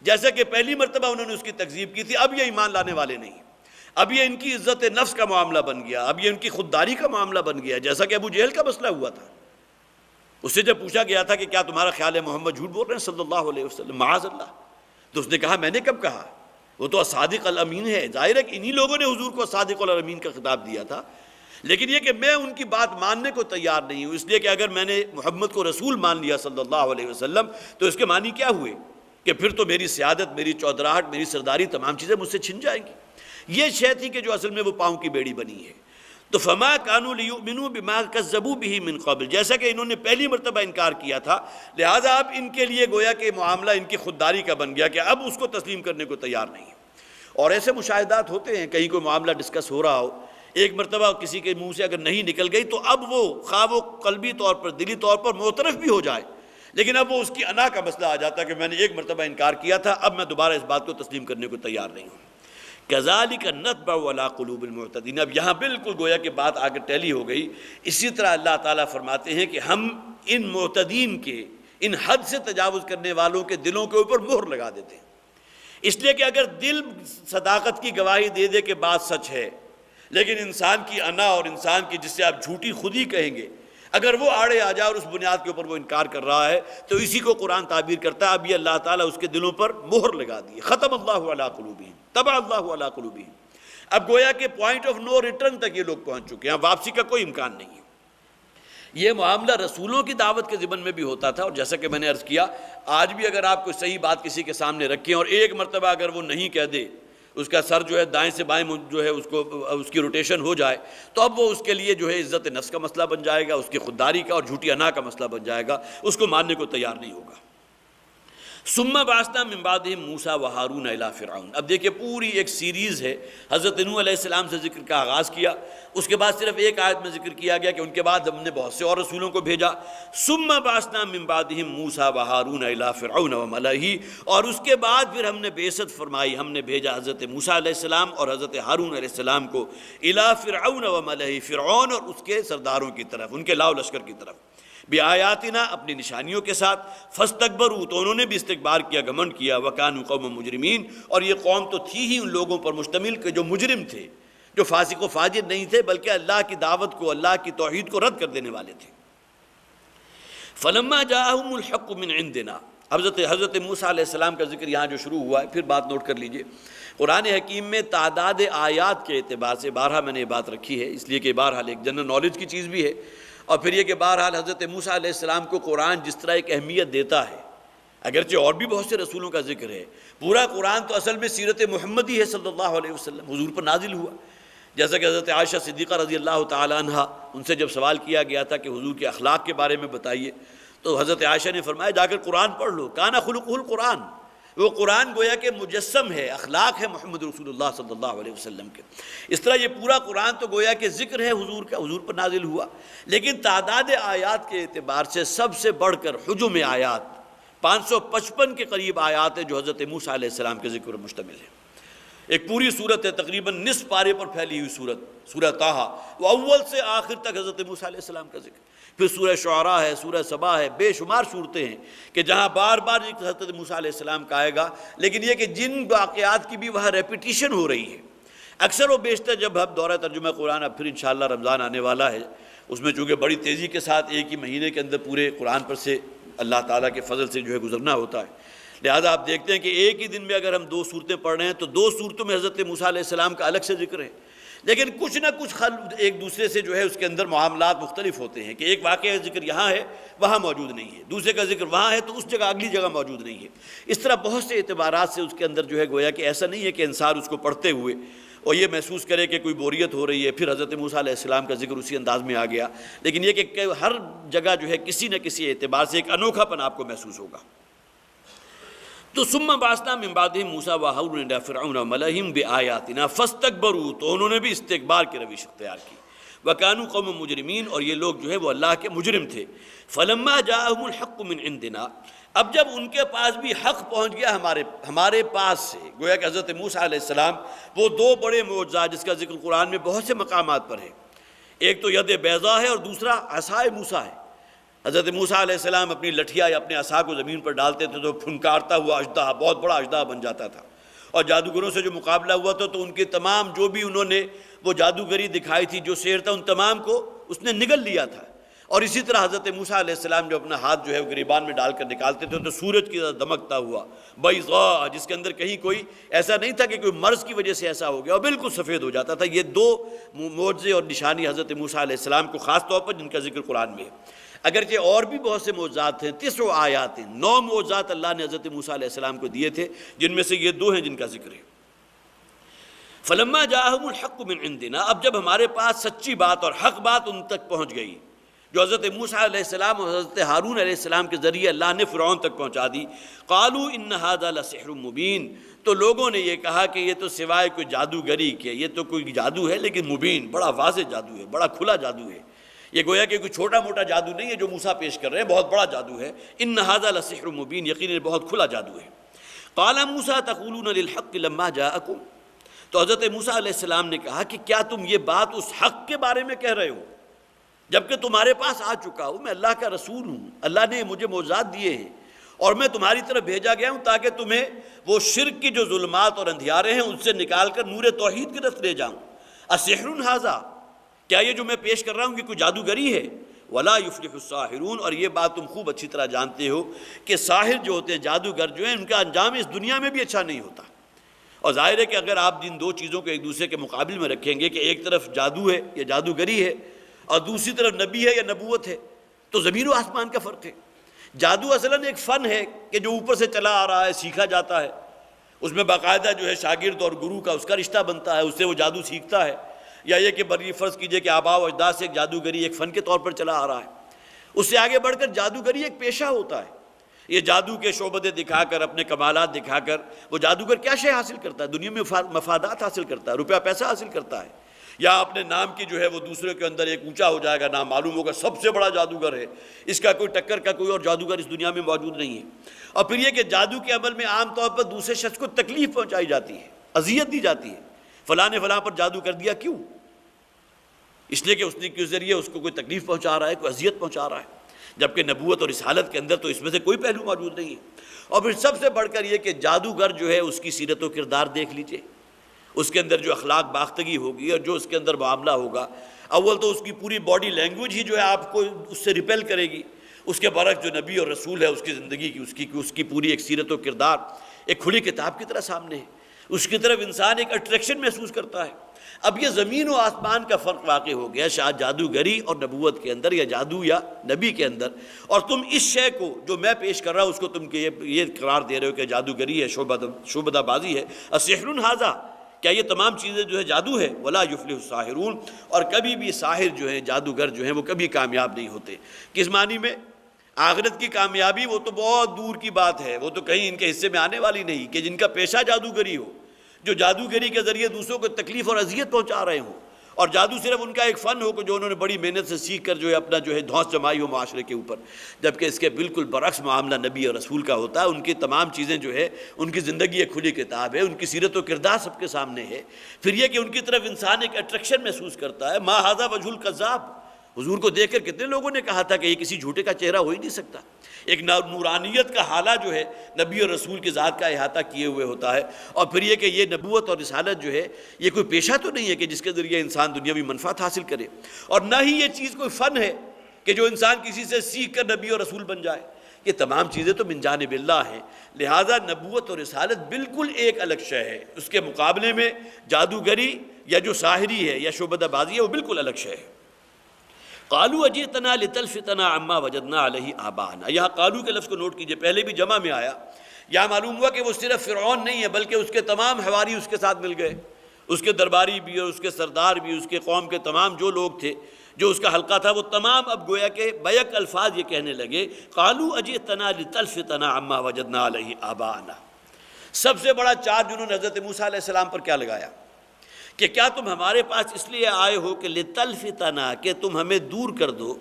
جیسا کہ پہلی مرتبہ انہوں نے اس کی تکذیب کی تھی، اب یہ ایمان لانے والے نہیں، اب یہ ان کی عزت نفس کا معاملہ بن گیا، اب یہ ان کی خودداری کا معاملہ بن گیا، جیسا کہ ابو جہل کا مسئلہ ہوا تھا. اس سے جب پوچھا گیا تھا کہ کیا تمہارا خیال ہے محمد جھوٹ بول رہے ہیں صلی اللہ علیہ وسلم، معاذ اللہ، تو اس نے کہا میں نے کب کہا، وہ تو صادق الامین ہے. ظاہر ہے کہ انہی لوگوں نے حضور کو صادق الامین کا خطاب دیا تھا، لیکن یہ کہ میں ان کی بات ماننے کو تیار نہیں ہوں، اس لیے کہ اگر میں نے محمد کو رسول مان لیا صلی اللہ علیہ وسلم تو اس کے معنی کیا ہوئے کہ پھر تو میری سیادت، میری چودراہٹ، میری سرداری، تمام چیزیں مجھ سے چھن جائیں گی. یہ شے تھی کہ جو اصل میں وہ پاؤں کی بیڑی بنی ہے. تو فما كانوا ليؤمنوا بما كذبوا به من قبل، جیسا کہ انہوں نے پہلی مرتبہ انکار کیا تھا، لہٰذا اب ان کے لیے گویا کہ معاملہ ان کی خودداری کا بن گیا کہ اب اس کو تسلیم کرنے کو تیار نہیں ہے. اور ایسے مشاہدات ہوتے ہیں، کہیں کوئی معاملہ ڈسکس ہو رہا ہو، ایک مرتبہ کسی کے منہ سے اگر نہیں نکل گئی تو اب وہ خواہ وہ قلبی طور پر، دلی طور پر معترف بھی ہو جائے، لیکن اب وہ اس کی انا کا مسئلہ آ جاتا ہے کہ میں نے ایک مرتبہ انکار کیا تھا، اب میں دوبارہ اس بات کو تسلیم کرنے کو تیار نہیں ہوں. كذلك نطبع على قلوب المعتدين. اب یہاں بالکل گویا کہ بات آگے ٹیلی ہو گئی. اسی طرح اللہ تعالیٰ فرماتے ہیں کہ ہم ان معتدین کے، ان حد سے تجاوز کرنے والوں کے دلوں کے اوپر مہر لگا دیتے ہیں، اس لیے کہ اگر دل صداقت کی گواہی دے دے کہ بات سچ ہے، لیکن انسان کی انا اور انسان کی جس سے آپ جھوٹی خودی کہیں گے، اگر وہ آڑے آ جائے اور اس بنیاد کے اوپر وہ انکار کر رہا ہے، تو اسی کو قرآن تعبیر کرتا ہے اب یہ اللہ تعالیٰ اس کے دلوں پر مہر لگا دی، ختم اللہ علی قلوبہم، طبع اللہ علی قلوبہم. اب گویا کہ پوائنٹ آف نو ریٹرن تک یہ لوگ پہنچ چکے ہیں، واپسی کا کوئی امکان نہیں ہے. یہ معاملہ رسولوں کی دعوت کے ضمن میں بھی ہوتا تھا، اور جیسا کہ میں نے عرض کیا آج بھی اگر آپ کوئی صحیح بات کسی کے سامنے رکھیں اور ایک مرتبہ اگر وہ نہیں کہہ دے، اس کا سر جو ہے دائیں سے بائیں جو ہے اس کی روٹیشن ہو جائے، تو اب وہ اس کے لیے جو ہے عزت نفس کا مسئلہ بن جائے گا، اس کی خودداری کا اور جھوٹی انا کا مسئلہ بن جائے گا، اس کو ماننے کو تیار نہیں ہوگا. ثم بعثنا من بعدهم موسیٰ وہارون الی فرعون. اب دیکھیں پوری ایک سیریز ہے، حضرت نوح علیہ السلام سے ذکر کا آغاز کیا، اس کے بعد صرف ایک آیت میں ذکر کیا گیا کہ ان کے بعد ہم نے بہت سے اور رسولوں کو بھیجا. ثم بعثنا من بعدهم موسیٰ وہارون الی فرعون وملئہ، اور اس کے بعد پھر ہم نے بعثت فرمائی، ہم نے بھیجا حضرت موسیٰ علیہ السلام اور حضرت ہارون علیہ السلام کو الی فرعون وملئہ، فرعون اور اس کے سرداروں کی طرف، ان کے لاؤ لشکر کی طرف، بآیاتنا اپنی نشانیوں کے ساتھ، فاستکبروا تو انہوں نے بھی استکبار کیا، گھمنڈ کیا، وکانوا قوم مجرمین اور یہ قوم تو تھی ہی ان لوگوں پر مشتمل کہ جو مجرم تھے، جو فاسق و فاجر نہیں تھے بلکہ اللہ کی دعوت کو، اللہ کی توحید کو رد کر دینے والے تھے. فلما جاءہم الحق من عندنا. حضرت موسیٰ علیہ السلام کا ذکر یہاں جو شروع ہوا ہے، پھر بات نوٹ کر لیجئے. قرآن حکیم میں تعداد آیات کے اعتبار سے بارہا میں نے یہ بات رکھی ہے، اس لیے کہ بہرحال ایک جنرل نالج کی چیز بھی ہے، اور پھر یہ کہ بہرحال حضرت موسیٰ علیہ السلام کو قرآن جس طرح ایک اہمیت دیتا ہے، اگرچہ اور بھی بہت سے رسولوں کا ذکر ہے، پورا قرآن تو اصل میں سیرت محمدی ہے صلی اللہ علیہ وسلم، حضور پر نازل ہوا. جیسا کہ حضرت عائشہ صدیقہ رضی اللہ تعالی عنہ، ان سے جب سوال کیا گیا تھا کہ حضور کے اخلاق کے بارے میں بتائیے، تو حضرت عائشہ نے فرمایا جا کر قرآن پڑھ لو، کان خلقہ القرآن، وہ قرآن گویا کہ مجسم ہے، اخلاق ہے محمد رسول اللہ صلی اللہ علیہ وسلم کے. اس طرح یہ پورا قرآن تو گویا کہ ذکر ہے حضور کا، حضور پر نازل ہوا، لیکن تعداد آیات کے اعتبار سے سب سے بڑھ کر حجم آیات 555 کے قریب آیات ہیں جو حضرت موسیٰ علیہ السلام کے ذکر پر مشتمل ہے. ایک پوری صورت ہے، تقریباً نصف پارے پر پھیلی ہوئی صورت، سورہ طٰہٰ، وہ اول سے آخر تک حضرت موسیٰ علیہ السلام کا ذکر. پھر سورہ شعراء ہے، سورہ سبا ہے، بے شمار صورتیں ہیں کہ جہاں بار بار حضرت موسیٰ علیہ السلام کا آئے گا، لیکن یہ کہ جن واقعات کی بھی وہاں ریپیٹیشن ہو رہی ہے. اکثر و بیشتر جب اب دورہ ترجمہ قرآن، اب پھر انشاءاللہ رمضان آنے والا ہے، اس میں چونکہ بڑی تیزی کے ساتھ ایک ہی مہینے کے اندر پورے قرآن پر سے اللہ تعالیٰ کے فضل سے جو ہے گزرنا ہوتا ہے، لہذا آپ دیکھتے ہیں کہ ایک ہی دن میں اگر ہم 2 صورتیں پڑھ رہے ہیں تو 2 صورتوں میں حضرت موسیٰ علیہ السلام کا الگ سے ذکر ہے، لیکن کچھ نہ کچھ ایک دوسرے سے جو ہے اس کے اندر معاملات مختلف ہوتے ہیں کہ ایک واقعہ ذکر یہاں ہے وہاں موجود نہیں ہے، دوسرے کا ذکر وہاں ہے تو اس جگہ اگلی جگہ موجود نہیں ہے. اس طرح بہت سے اعتبارات سے اس کے اندر جو ہے گویا کہ ایسا نہیں ہے کہ انسان اس کو پڑھتے ہوئے اور یہ محسوس کرے کہ کوئی بوریت ہو رہی ہے، پھر حضرت موسیٰ علیہ السلام کا ذکر اسی انداز میں آ گیا، لیکن یہ کہ ہر جگہ جو ہے کسی نہ کسی اعتبار سے ایک انوکھا پن آپ کو محسوس ہوگا۔ تو ثم بعثنا من بعدہم موسیٰ وہارون الی فرعون وملئہم بآیاتنا فاستکبروا، تو انہوں نے بھی استکبار کی روش اختیار کی، وکانوا قوم مجرمین، اور یہ لوگ جو ہے وہ اللہ کے مجرم تھے۔ فلما جاءہم الحق من عندنا، اب جب ان کے پاس بھی حق پہنچ گیا ہمارے پاس سے، گویا کہ حضرت موسیٰ علیہ السلام وہ دو بڑے معجزات جس کا ذکر قرآن میں بہت سے مقامات پر ہے، ایک تو ید بیضا ہے اور دوسرا عصائے موسیٰ ہے۔ حضرت موسیٰ علیہ السلام اپنی لٹھیا یا اپنے عصا کو زمین پر ڈالتے تھے تو پھنکارتا ہوا اژدہا، بہت بڑا اژدہا بن جاتا تھا، اور جادوگروں سے جو مقابلہ ہوا تھا تو ان کے تمام جو بھی انہوں نے وہ جادوگری دکھائی تھی، جو سحر تھا، ان تمام کو اس نے نگل لیا تھا۔ اور اسی طرح حضرت موسیٰ علیہ السلام جو اپنا ہاتھ جو ہے وہ گریبان میں ڈال کر نکالتے تھے تو سورج کی طرح دمکتا ہوا بیضاء، جس کے اندر کہیں کوئی ایسا نہیں تھا کہ کوئی مرض کی وجہ سے ایسا ہو گیا، اور بالکل سفید ہو جاتا تھا۔ یہ دو معجزے اور نشانی حضرت موسیٰ علیہ السلام کو خاص طور پر جن کا ذکر قرآن میں ہے، اگرچہ اور بھی بہت سے معجزات ہیں، 9 آیات ہیں، 9 معجزات اللہ نے حضرت موسیٰ علیہ السلام کو دیے تھے، جن میں سے یہ 2 ہیں جن کا ذکر ہے۔ فلما جاءہم الحق من عندنا، اب جب ہمارے پاس سچی بات اور حق بات ان تک پہنچ گئی، جو حضرت موسیٰ علیہ السلام اور حضرت ہارون علیہ السلام کے ذریعے اللہ نے فرعون تک پہنچا دی، قالوا ان ھذا لسحر مبین، تو لوگوں نے یہ کہا کہ یہ تو سوائے کوئی جادوگری کے، یہ تو کوئی جادو ہے لیکن مبین، بڑا واضح جادو ہے، بڑا کھلا جادو ہے، یہ گویا کہ کوئی چھوٹا موٹا جادو نہیں ہے جو موسیٰ پیش کر رہے ہیں، بہت بڑا جادو ہے، ان ھذا لسحر مبین، یقیناً بہت کھلا جادو ہے۔ قال موسیٰ تقولون للحق لما جاءکم، تو حضرت موسیٰ علیہ السلام نے کہا کہ کیا تم یہ بات اس حق کے بارے میں کہہ رہے ہو جبکہ تمہارے پاس آ چکا ہوں، میں اللہ کا رسول ہوں، اللہ نے مجھے معجزات دیے ہیں اور میں تمہاری طرف بھیجا گیا ہوں تاکہ تمہیں وہ شرک کی جو ظلمات اور اندھیارے ہیں ان سے نکال کر نور توحید کی طرف لے جاؤں۔ اسحر ھذا، کیا یہ جو میں پیش کر رہا ہوں یہ کوئی جادوگری ہے؟ ولا یفلح الساحرون، اور یہ بات تم خوب اچھی طرح جانتے ہو کہ ساحر جو ہوتے ہیں، جادوگر جو ہیں، ان کا انجام اس دنیا میں بھی اچھا نہیں ہوتا۔ اور ظاہر ہے کہ اگر آپ جن 2 چیزوں کو ایک دوسرے کے مقابل میں رکھیں گے کہ ایک طرف جادو ہے یا جادوگری ہے اور دوسری طرف نبی ہے یا نبوت ہے، تو زمین و آسمان کا فرق ہے۔ جادو اصلاً ایک فن ہے کہ جو اوپر سے چلا آ رہا ہے، سیکھا جاتا ہے، اس میں باقاعدہ جو ہے شاگرد اور گرو کا اس کا رشتہ بنتا ہے، اس سے وہ جادو سیکھتا ہے، یا یہ کہ بری فرض کیجئے کہ آباء و اجداد سے ایک جادوگری ایک فن کے طور پر چلا آ رہا ہے۔ اس سے آگے بڑھ کر جادوگری ایک پیشہ ہوتا ہے، یہ جادو کے شعبدے دکھا کر، اپنے کمالات دکھا کر وہ جادوگر کیا شے حاصل کرتا ہے؟ دنیا میں مفادات حاصل کرتا ہے، روپیہ پیسہ حاصل کرتا ہے، یا اپنے نام کی جو ہے وہ دوسرے کے اندر ایک اونچا ہو جائے گا، نام معلوم ہوگا سب سے بڑا جادوگر ہے، اس کا کوئی ٹکر کا کوئی اور جادوگر اس دنیا میں موجود نہیں ہے۔ اور پھر یہ کہ جادو کے عمل میں عام طور پر دوسرے شخص کو تکلیف پہنچائی جاتی ہے، اذیت دی جاتی ہے، فلاں نے فلاں پر جادو کر دیا، کیوں؟ اس لیے کہ اس نے کے ذریعے اس کو کوئی تکلیف پہنچا رہا ہے، کوئی اذیت پہنچا رہا ہے، جبکہ نبوت اور رسالت کے اندر تو اس میں سے کوئی پہلو موجود نہیں ہے۔ اور پھر سب سے بڑھ کر یہ کہ جادوگر جو ہے اس کی سیرت و کردار دیکھ لیجئے، اس کے اندر جو اخلاق باختگی ہوگی اور جو اس کے اندر معاملہ ہوگا، اول تو اس کی پوری باڈی لینگویج ہی جو ہے آپ کو اس سے ریپیل کرے گی، اس کے برعکس جو نبی اور رسول ہے اس کی زندگی کی اس کی پوری ایک سیرت و کردار ایک کھلی کتاب کی طرح سامنے ہے، اس کی طرف انسان ایک اٹریکشن محسوس کرتا ہے۔ اب یہ زمین و آسمان کا فرق واقع ہو گیا شاید جادوگری اور نبوت کے اندر، یا جادو یا نبی کے اندر، اور تم اس شے کو جو میں پیش کر رہا ہوں اس کو تم یہ قرار دے رہے ہو کہ جادوگری ہے، شعبدہ بازی ہے۔ اسحر ھذا، کیا یہ تمام چیزیں جو ہے جادو ہے؟ ولا یفلح الساحرون، اور کبھی بھی ساحر جو ہیں، جادوگر جو ہیں، وہ کبھی کامیاب نہیں ہوتے۔ کس معنی میں؟ آخرت کی کامیابی وہ تو بہت دور کی بات ہے، وہ تو کہیں ان کے حصے میں آنے والی نہیں، کہ جن کا پیشہ جادوگری ہو، جو جادوگری کے ذریعے دوسروں کو تکلیف اور اذیت پہنچا رہے ہوں، اور جادو صرف ان کا ایک فن ہو کہ جو انہوں نے بڑی محنت سے سیکھ کر جو ہے اپنا جو ہے دھونس جمائی ہو معاشرے کے اوپر، جبکہ اس کے بالکل برعکس معاملہ نبی اور رسول کا ہوتا ہے۔ ان کی تمام چیزیں جو ہے، ان کی زندگی ایک کھلی کتاب ہے، ان کی سیرت و کردار سب کے سامنے ہے۔ پھر یہ کہ ان کی طرف انسان ایک اٹریکشن محسوس کرتا ہے۔ ما ھذا وجہ الکذاب، حضور کو دیکھ کر کتنے لوگوں نے کہا تھا کہ یہ کسی جھوٹے کا چہرہ ہو ہی نہیں سکتا۔ ایک نورانیت کا حالہ جو ہے نبی اور رسول کی ذات کا احاطہ کیے ہوئے ہوتا ہے۔ اور پھر یہ کہ یہ نبوت اور رسالت جو ہے یہ کوئی پیشہ تو نہیں ہے کہ جس کے ذریعے انسان دنیاوی منفعت حاصل کرے، اور نہ ہی یہ چیز کوئی فن ہے کہ جو انسان کسی سے سیکھ کر نبی اور رسول بن جائے۔ یہ تمام چیزیں تو من جانب اللہ ہیں، لہٰذا نبوت اور رسالت بالکل ایک الگ شے ہے، اس کے مقابلے میں جادوگری یا جو ساحری ہے یا شعبدہ بازی ہے وہ بالکل الگ شے ہے۔ قالوا اجئتنا لتلفتنا عما وجدنا علیہ آباءنا، یہاں قالو کے لفظ کو نوٹ کیجئے، پہلے بھی جمع میں آیا، یہاں معلوم ہوا کہ وہ صرف فرعون نہیں ہے بلکہ اس کے تمام حواری اس کے ساتھ مل گئے، اس کے درباری بھی اور اس کے سردار بھی، اس کے قوم کے تمام جو لوگ تھے، جو اس کا حلقہ تھا، وہ تمام اب گویا کہ بیک الفاظ یہ کہنے لگے، قالوا اجئتنا لتلفتنا عما وجدنا علیہ آباءنا۔ سب سے بڑا چارج انہوں نے حضرت موسیٰ علیہ السلام پر کیا لگایا کہ کیا تم ہمارے پاس اس لیے آئے ہو کہ لتلفتنا، کہ تم ہمیں دور کر دو،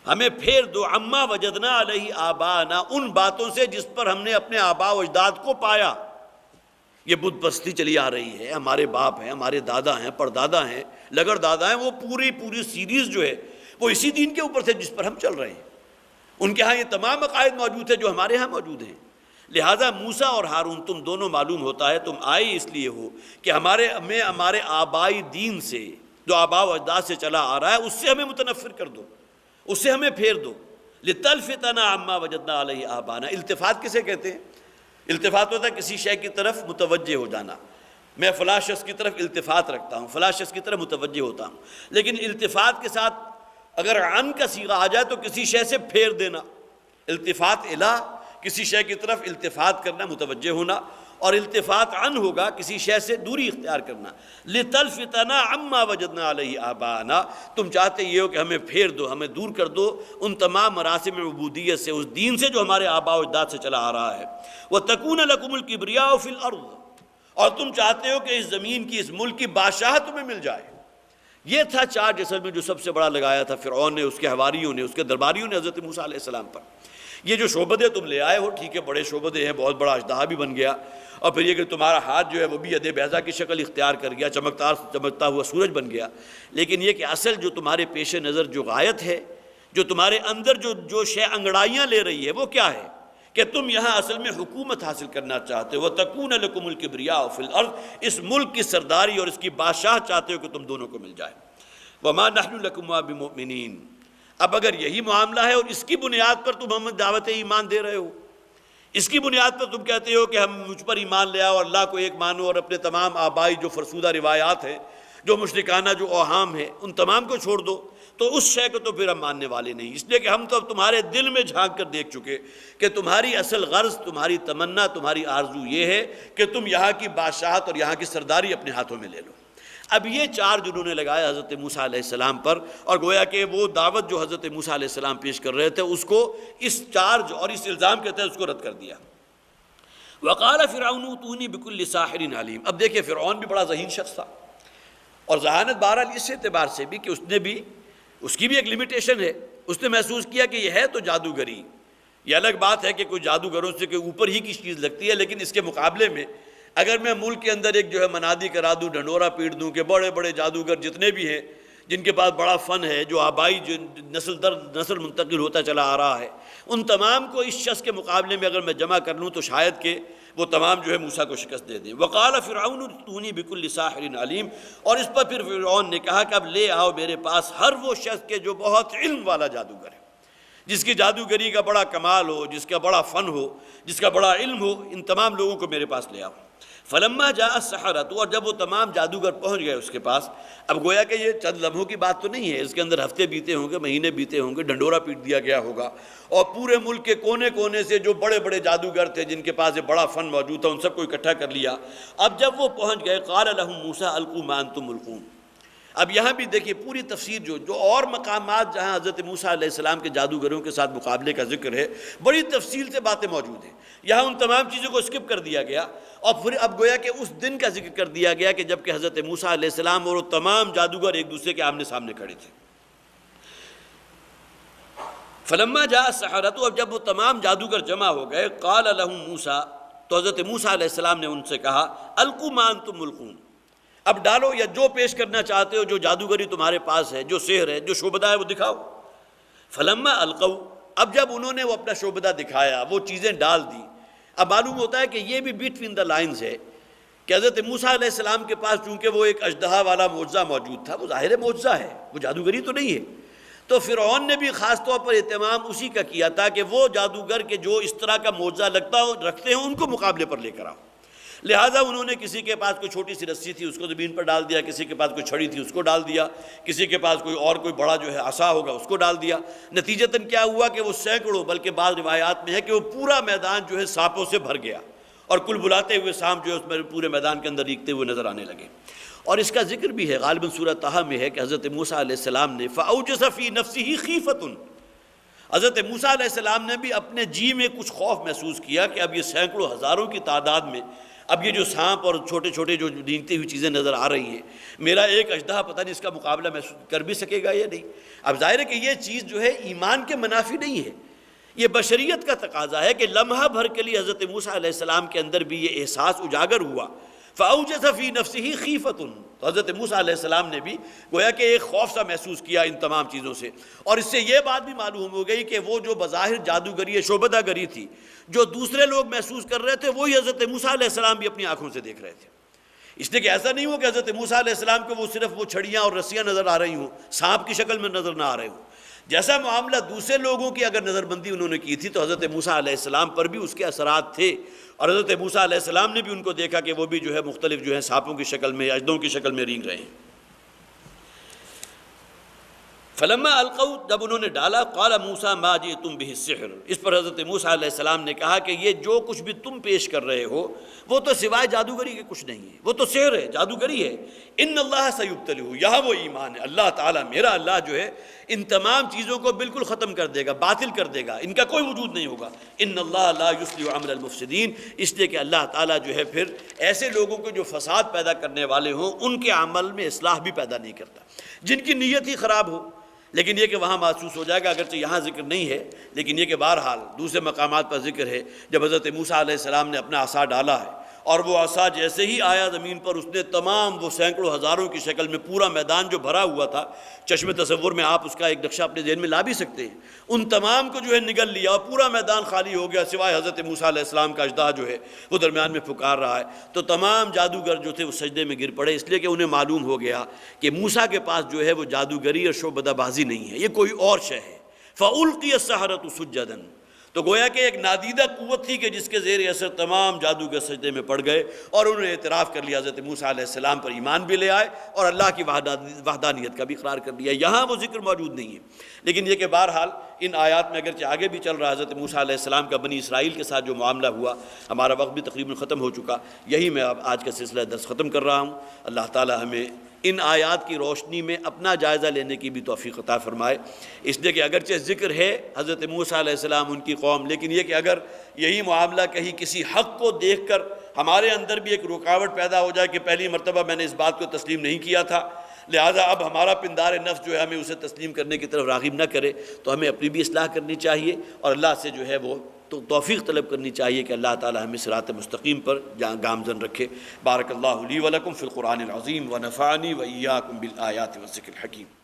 ہمیں پھیر دو، عما وجدنا علیہ آباءنا، ان باتوں سے جس پر ہم نے اپنے آباء و اجداد کو پایا۔ یہ بت پرستی چلی آ رہی ہے، ہمارے باپ ہیں، ہمارے دادا ہیں، پردادا ہیں، لگر دادا ہیں، وہ پوری سیریز جو ہے وہ اسی دین کے اوپر سے جس پر ہم چل رہے ہیں۔ ان کے ہاں یہ تمام عقائد موجود ہیں جو ہمارے ہاں موجود ہیں۔ لہٰذا موسیٰ اور ہارون تم دونوں معلوم ہوتا ہے تم آئے اس لیے ہو کہ ہمارے آبائی دین سے، جو آباء و اجداد سے چلا آ رہا ہے، اس سے ہمیں متنفر کر دو، اس سے ہمیں پھیر دو۔ لتلفتنا عما وجدنا علیہ آباءنا۔ التفات کسے کہتے ہیں؟ التفات ہوتا ہے کسی شے کی طرف متوجہ ہو جانا۔ میں فلاں شخص کی طرف التفات رکھتا ہوں، فلاں شخص کی طرف متوجہ ہوتا ہوں، لیکن التفات کے ساتھ اگر عن کا صیغہ آ جائے تو کسی شے سے پھیر دینا۔ التفات الی، کسی شے کی طرف التفات کرنا، متوجہ ہونا، اور التفات عن ہوگا کسی شے سے دوری اختیار کرنا۔ لتلفتنا عما وجدنا علیہ آباءنا، تم چاہتے یہ ہو کہ ہمیں پھیر دو، ہمیں دور کر دو ان تمام مراسم عبودیت سے، اس دین سے جو ہمارے آباء و اجداد سے چلا آ رہا ہے۔ وَتَكُونَ لَكُمُ الْكِبْرِيَاءُ فِي الْأَرْضِ، اور تم چاہتے ہو کہ اس زمین کی، اس ملک کی بادشاہت تمہیں مل جائے۔ یہ تھا چارج اصل میں جو سب سے بڑا لگایا تھا فرعون نے، اس کے حواریوں نے، اس کے درباریوں نے حضرت موسیٰ علیہ السلام پر۔ یہ جو شعبدے تم لے آئے ہو، ٹھیک ہے بڑے شعبدے ہیں، بہت بڑا اژدہا بھی بن گیا، اور پھر یہ کہ تمہارا ہاتھ جو ہے وہ بھی ید بیضا کی شکل اختیار کر گیا، چمکتا ہوا سورج بن گیا، لیکن یہ کہ اصل جو تمہارے پیش نظر جو غایت ہے، جو تمہارے اندر جو شے انگڑائیاں لے رہی ہے، وہ کیا ہے کہ تم یہاں اصل میں حکومت حاصل کرنا چاہتے ہو۔ وَتَكُونَ لَكُمُ الْكِبْرِيَاءُ فِي الْأَرْضِ، اس ملک کی سرداری اور اس کی بادشاہ چاہتے ہو کہ تم دونوں کو مل جائے۔ وَمَا نَحْنُ لَكُمْ بِمُؤْمِنِينَ، اب اگر یہی معاملہ ہے اور اس کی بنیاد پر تم ہمیں دعوت ایمان دے رہے ہو، اس کی بنیاد پر تم کہتے ہو کہ ہم مجھ پر ایمان لے آؤ، اللہ کو ایک مانو، اور اپنے تمام آبائی جو فرسودہ روایات ہیں، جو مشرکانہ جو اوہام ہیں، ان تمام کو چھوڑ دو، تو اس شے کو تو پھر ہم ماننے والے نہیں، اس لیے کہ ہم تو اب تمہارے دل میں جھانک کر دیکھ چکے کہ تمہاری اصل غرض، تمہاری تمنا، تمہاری آرزو یہ ہے کہ تم یہاں کی بادشاہت اور یہاں کی سرداری اپنے ہاتھوں میں لے لو۔ اب یہ چارج انہوں نے لگایا حضرت موسیٰ علیہ السلام پر، اور گویا کہ وہ دعوت جو حضرت موسیٰ علیہ السلام پیش کر رہے تھے اس کو، اس چارج اور اس الزام کے تحت اس کو رد کر دیا۔ وقال فرعون ائتونی بکل ساحر علیم۔ اب دیکھیں فرعون بھی بڑا ذہین شخص تھا، اور ذہانت بہرحال اس اعتبار سے بھی کہ اس کی بھی ایک لمیٹیشن ہے، اس نے محسوس کیا کہ یہ ہے تو جادوگری، یہ الگ بات ہے کہ کوئی جادوگروں سے کوئی اوپر ہی کی چیز لگتی ہے، لیکن اس کے مقابلے میں اگر میں ملک کے اندر ایک جو ہے منادی کرا دوں، ڈھنڈورا پیٹ دوں کہ بڑے بڑے جادوگر جتنے بھی ہیں جن کے پاس بڑا فن ہے، جو آبائی جو نسل در نسل منتقل ہوتا چلا آ رہا ہے، ان تمام کو اس شخص کے مقابلے میں اگر میں جمع کر لوں تو شاید کہ وہ تمام جو ہے موسیٰ کو شکست دے دیں۔ وقال فرعون ائتونی بکل ساحر علیم، اور اس پر پھر فرعون نے کہا کہ اب لے آؤ میرے پاس ہر وہ شخص کے جو بہت علم والا جادوگر ہے، جس کی جادوگری کا بڑا کمال ہو، جس کا بڑا فن ہو، جس کا بڑا علم ہو، ان تمام لوگوں کو میرے پاس لے آؤ۔ فلما جاء السحرۃ، اور جب وہ تمام جادوگر پہنچ گئے اس کے پاس، اب گویا کہ یہ چند لمحوں کی بات تو نہیں ہے، اس کے اندر ہفتے بیتے ہوں گے، مہینے بیتے ہوں گے، ڈنڈورا پیٹ دیا گیا ہوگا، اور پورے ملک کے کونے کونے سے جو بڑے بڑے جادوگر تھے جن کے پاس یہ بڑا فن موجود تھا، ان سب کو اکٹھا کر لیا۔ اب جب وہ پہنچ گئے، قال لهم موسیٰ القوا ما انتم ملقون۔ اب یہاں بھی دیکھیے پوری تفسیر جو اور مقامات جہاں حضرت موسیٰ علیہ السلام کے جادوگروں کے ساتھ مقابلے کا ذکر ہے، بڑی تفصیل سے باتیں موجود ہیں، یہاں ان تمام چیزوں کو اسکپ کر دیا گیا، اور پھر اب گویا کہ اس دن کا ذکر کر دیا گیا کہ جب کہ حضرت موسیٰ علیہ السلام اور وہ تمام جادوگر ایک دوسرے کے آمنے سامنے کھڑے تھے۔ فلما جاء السحرۃ، اب جب وہ تمام جادوگر جمع ہو گئے، قال لهم موسیٰ، تو حضرت موسیٰ علیہ السلام نے ان سے کہا القوا ما انتم ملقون، اب ڈالو یا جو پیش کرنا چاہتے ہو، جو جادوگری تمہارے پاس ہے، جو سحر ہے، جو شعبدہ ہے، وہ دکھاؤ۔ فلما القوا، اب جب انہوں نے وہ اپنا شعبدہ دکھایا، وہ چیزیں ڈال دی، اب معلوم ہوتا ہے کہ یہ بھی بٹوین دا لائنز ہے کہ حضرت موسیٰ علیہ السلام کے پاس چونکہ وہ ایک اژدہا والا معجزہ موجود تھا، وہ ظاہر معجزہ ہے، وہ جادوگری تو نہیں ہے، تو فرعون نے بھی خاص طور پر اہتمام اسی کا کیا تھا کہ وہ جادوگر کے جو اس طرح کا معجزہ رکھتے ہیں ان کو مقابلے پر لے کر آؤ۔ لہٰذا انہوں نے کسی کے پاس کوئی چھوٹی سی رسی تھی اس کو زمین پر ڈال دیا، کسی کے پاس کوئی چھڑی تھی اس کو ڈال دیا، کسی کے پاس کوئی بڑا جو ہے عصا ہوگا اس کو ڈال دیا۔ نتیجتاً کیا ہوا کہ وہ سینکڑوں، بلکہ بعض روایات میں ہے کہ وہ پورا میدان جو ہے سانپوں سے بھر گیا، اور کل بلاتے ہوئے سانپ جو ہے اس میں پورے میدان کے اندر ریگتے ہوئے نظر آنے لگے۔ اور اس کا ذکر بھی ہے غالباً سورہ طٰہٰ میں ہے کہ حضرت موسیٰ علیہ السلام نے فَأَوْجَسَ فِي نَفْسِهِ خِیفَةٌ، حضرت موسیٰ علیہ السلام نے بھی اپنے جی میں کچھ خوف محسوس کیا کہ اب یہ سینکڑوں ہزاروں کی تعداد میں اب یہ جو سانپ اور چھوٹے چھوٹے جو رینگتی ہوئی چیزیں نظر آ رہی ہیں، میرا ایک اژدہا پتہ نہیں اس کا مقابلہ محسوس کر بھی سکے گا یا نہیں۔ اب ظاہر ہے کہ یہ چیز جو ہے ایمان کے منافی نہیں ہے، یہ بشریت کا تقاضا ہے کہ لمحہ بھر کے لیے حضرت موسیٰ علیہ السلام کے اندر بھی یہ احساس اجاگر ہوا، فَأَوْجَسَ فِي نَفْسِهِ خِیفَةٌ، تو حضرت موسیٰ علیہ السلام نے بھی گویا کہ ایک خوف سا محسوس کیا ان تمام چیزوں سے۔ اور اس سے یہ بات بھی معلوم ہو گئی کہ وہ جو بظاہر جادوگری شعبدہ گری تھی جو دوسرے لوگ محسوس کر رہے تھے، وہی حضرت موسیٰ علیہ السلام بھی اپنی آنکھوں سے دیکھ رہے تھے۔ اس لیے کہ ایسا نہیں ہو کہ حضرت موسیٰ علیہ السلام کو وہ صرف وہ چھڑیاں اور رسیاں نظر آ رہی ہوں، سانپ کی شکل میں نظر نہ آ رہے ہوں۔ جیسا معاملہ دوسرے لوگوں کی اگر نظر بندی انہوں نے کی تھی تو حضرت موسیٰ علیہ السلام پر بھی اس کے اثرات تھے، اور حضرت موسیٰ علیہ السلام نے بھی ان کو دیکھا کہ وہ بھی جو ہے مختلف جو ہے سانپوں کی شکل میں، اژدوں کی شکل میں رینگ رہے ہیں۔ فلما القوا، جب انہوں نے ڈالا، قال موسیٰ ما جئتم به السحر، اس پر حضرت موسیٰ علیہ السلام نے کہا کہ یہ جو کچھ بھی تم پیش کر رہے ہو وہ تو سوائے جادوگری کے کچھ نہیں ہے، وہ تو سحر ہے، جادوگری ہے۔ ان اللہ سیبطلہ، یہاں وہ ایمان ہے، اللہ تعالیٰ میرا اللہ جو ہے ان تمام چیزوں کو بالکل ختم کر دے گا، باطل کر دے گا، ان کا کوئی وجود نہیں ہوگا۔ ان اللہ لا یصلح عمل المفسدین، اس لیے کہ اللہ تعالیٰ جو ہے پھر ایسے لوگوں کو جو فساد پیدا کرنے والے ہوں ان کے عمل میں اصلاح بھی پیدا نہیں کرتا، جن کی نیت ہی خراب ہو۔ لیکن یہ کہ وہاں محسوس ہو جائے گا، اگرچہ یہاں ذکر نہیں ہے لیکن یہ کہ بہرحال دوسرے مقامات پر ذکر ہے، جب حضرت موسیٰ علیہ السلام نے اپنا عصا ڈالا ہے اور وہ عصا جیسے ہی آیا زمین پر، اس نے تمام وہ سینکڑوں ہزاروں کی شکل میں پورا میدان جو بھرا ہوا تھا، چشم تصور میں آپ اس کا ایک نقشہ اپنے ذہن میں لا بھی سکتے ہیں، ان تمام کو جو ہے نگل لیا اور پورا میدان خالی ہو گیا سوائے حضرت موسیٰ علیہ السلام کا اژدہا جو ہے وہ درمیان میں پکار رہا ہے۔ تو تمام جادوگر جو تھے وہ سجدے میں گر پڑے، اس لیے کہ انہیں معلوم ہو گیا کہ موسیٰ کے پاس جو ہے وہ جادوگری اور شعبدہ بازی نہیں ہے، یہ کوئی اور شے ہے۔ فَأُلْقِيَ السَّحَرَةُ سُجَّدًا، تو گویا کہ ایک نادیدہ قوت تھی کہ جس کے زیر اثر تمام جادوگر سجدے میں پڑ گئے اور انہوں نے اعتراف کر لیا، حضرت موسیٰ علیہ السلام پر ایمان بھی لے آئے اور اللہ کی وحدانیت کا بھی اقرار کر لیا۔ یہاں وہ ذکر موجود نہیں ہے، لیکن یہ کہ بہرحال ان آیات میں اگرچہ آگے بھی چل رہا حضرت موسیٰ علیہ السلام کا بنی اسرائیل کے ساتھ جو معاملہ ہوا، ہمارا وقت بھی تقریباً ختم ہو چکا، یہی میں اب آج کا سلسلہ درس ختم کر رہا ہوں۔ اللہ تعالی ہمیں ان آیات کی روشنی میں اپنا جائزہ لینے کی بھی توفیق عطا فرمائے، اس لیے کہ اگرچہ ذکر ہے حضرت موسیٰ علیہ السلام ان کی قوم، لیکن یہ کہ اگر یہی معاملہ کہیں کسی حق کو دیکھ کر ہمارے اندر بھی ایک رکاوٹ پیدا ہو جائے کہ پہلی مرتبہ میں نے اس بات کو تسلیم نہیں کیا تھا، لہٰذا اب ہمارا پندار نفس جو ہے ہمیں اسے تسلیم کرنے کی طرف راغب نہ کرے، تو ہمیں اپنی بھی اصلاح کرنی چاہیے اور اللہ سے جو ہے وہ توفیق طلب کرنی چاہیے کہ اللہ تعالی ہمیں صراط مستقیم پر گامزن رکھے۔ بارک اللہ لی ولکم فی القرآن العظیم ونفعنی وإیاکم بالآیات والذکر الحکیم۔